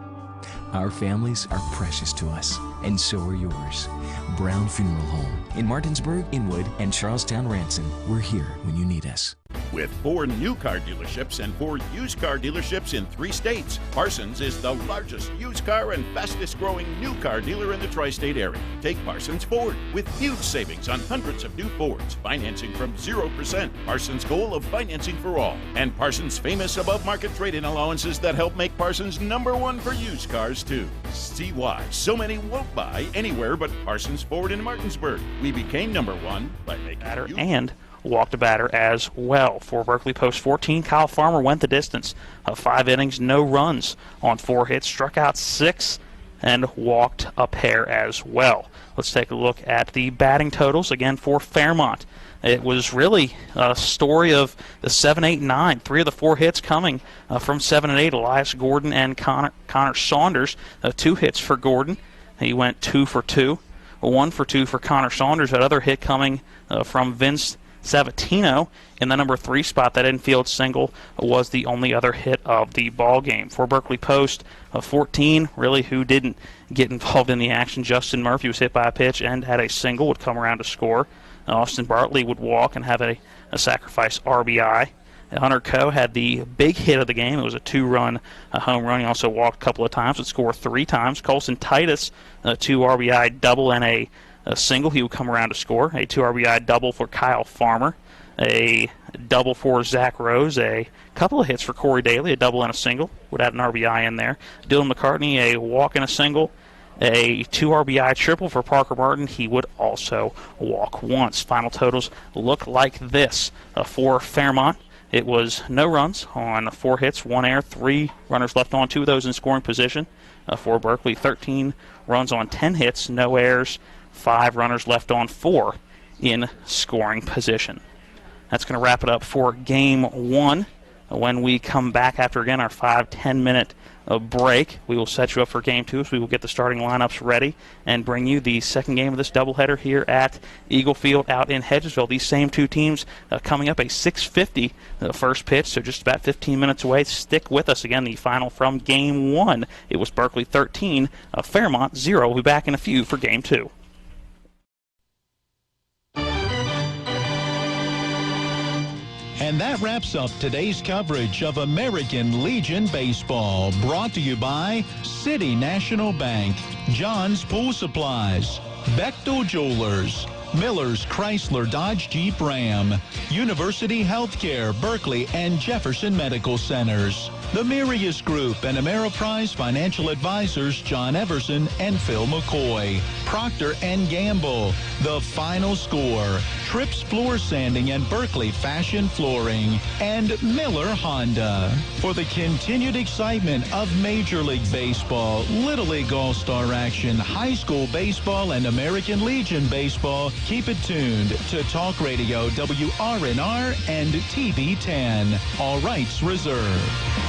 Our families are precious to us, and so are yours. Brown Funeral Home in Martinsburg, Inwood, and Charlestown Ranson. We're here when you need us. With 4 new car dealerships and 4 used car dealerships in 3 states, Parsons is the largest used car and fastest growing new car dealer in the tri-state area. Take Parsons Ford with huge savings on hundreds of new Fords, financing from 0%. Parsons' goal of financing for all, and Parsons' famous above-market trade-in allowances that help make Parsons #1 for used cars too. See why so many won't buy anywhere but Parsons Ford in Martinsburg. We became #1 by making batter and walked a batter as well. For Berkeley Post 14, Kyle Farmer went the distance of 5 innings, no runs on 4 hits, struck out 6, and walked a pair as well. Let's take a look at the batting totals again for Fairmont. It was really a story of the 7, 8, 9. 3 of the 4 hits coming from 7 and 8. Elias Gordon and Connor Saunders. 2 hits for Gordon. He went 2 for 2. 1 for 2 for Connor Saunders. That other hit coming from Vince Sabatino in the number 3 spot. That infield single was the only other hit of the ball game. For Berkeley Post 14, really who didn't get involved in the action. Justin Murphy was hit by a pitch and had a single, would come around to score. Austin Bartley would walk and have a sacrifice RBI. Hunter Coe had the big hit of the game. It was a 2-run home run. He also walked a couple of times, would score 3 times. Colson Titus, a 2 RBI double and a single. He would come around to score. A 2 RBI double for Kyle Farmer. A double for Zach Rose. A couple of hits for Corey Daly. A double and a single. Would add an RBI in there. Dylan McCartney, a walk and a single. A 2 RBI triple for Parker Martin. He would also walk once. Final totals look like this. For Fairmont, it was no runs on 4 hits, 1 error, 3 runners left on, 2 of those in scoring position. For Berkeley, 13 runs on 10 hits, no errors, 5 runners left on, 4 in scoring position. That's going to wrap it up for Game 1. When we come back after, again, our 5-10 minute break, we will set you up for Game 2, so we will get the starting lineups ready and bring you the second game of this doubleheader here at Eagle Field out in Hedgesville. These same two teams coming up a 6:50 first pitch, so just about 15 minutes away. Stick with us. Again, the final from Game 1. It was Berkeley 13, Fairmont 0. We'll be back in a few for Game 2. And that wraps up today's coverage of American Legion Baseball, brought to you by City National Bank, John's Pool Supplies, Bechtel Jewelers, Miller's Chrysler Dodge Jeep Ram, University Healthcare, Berkeley and Jefferson Medical Centers, the Mirius Group and Ameriprise Financial Advisors John Everson and Phil McCoy, Procter & Gamble, The Final Score, Trips Floor Sanding and Berkeley Fashion Flooring, and Miller Honda. For the continued excitement of Major League Baseball, Little League All-Star action, high school baseball, and American Legion Baseball, keep it tuned to Talk Radio WRNR and TV 10. All rights reserved.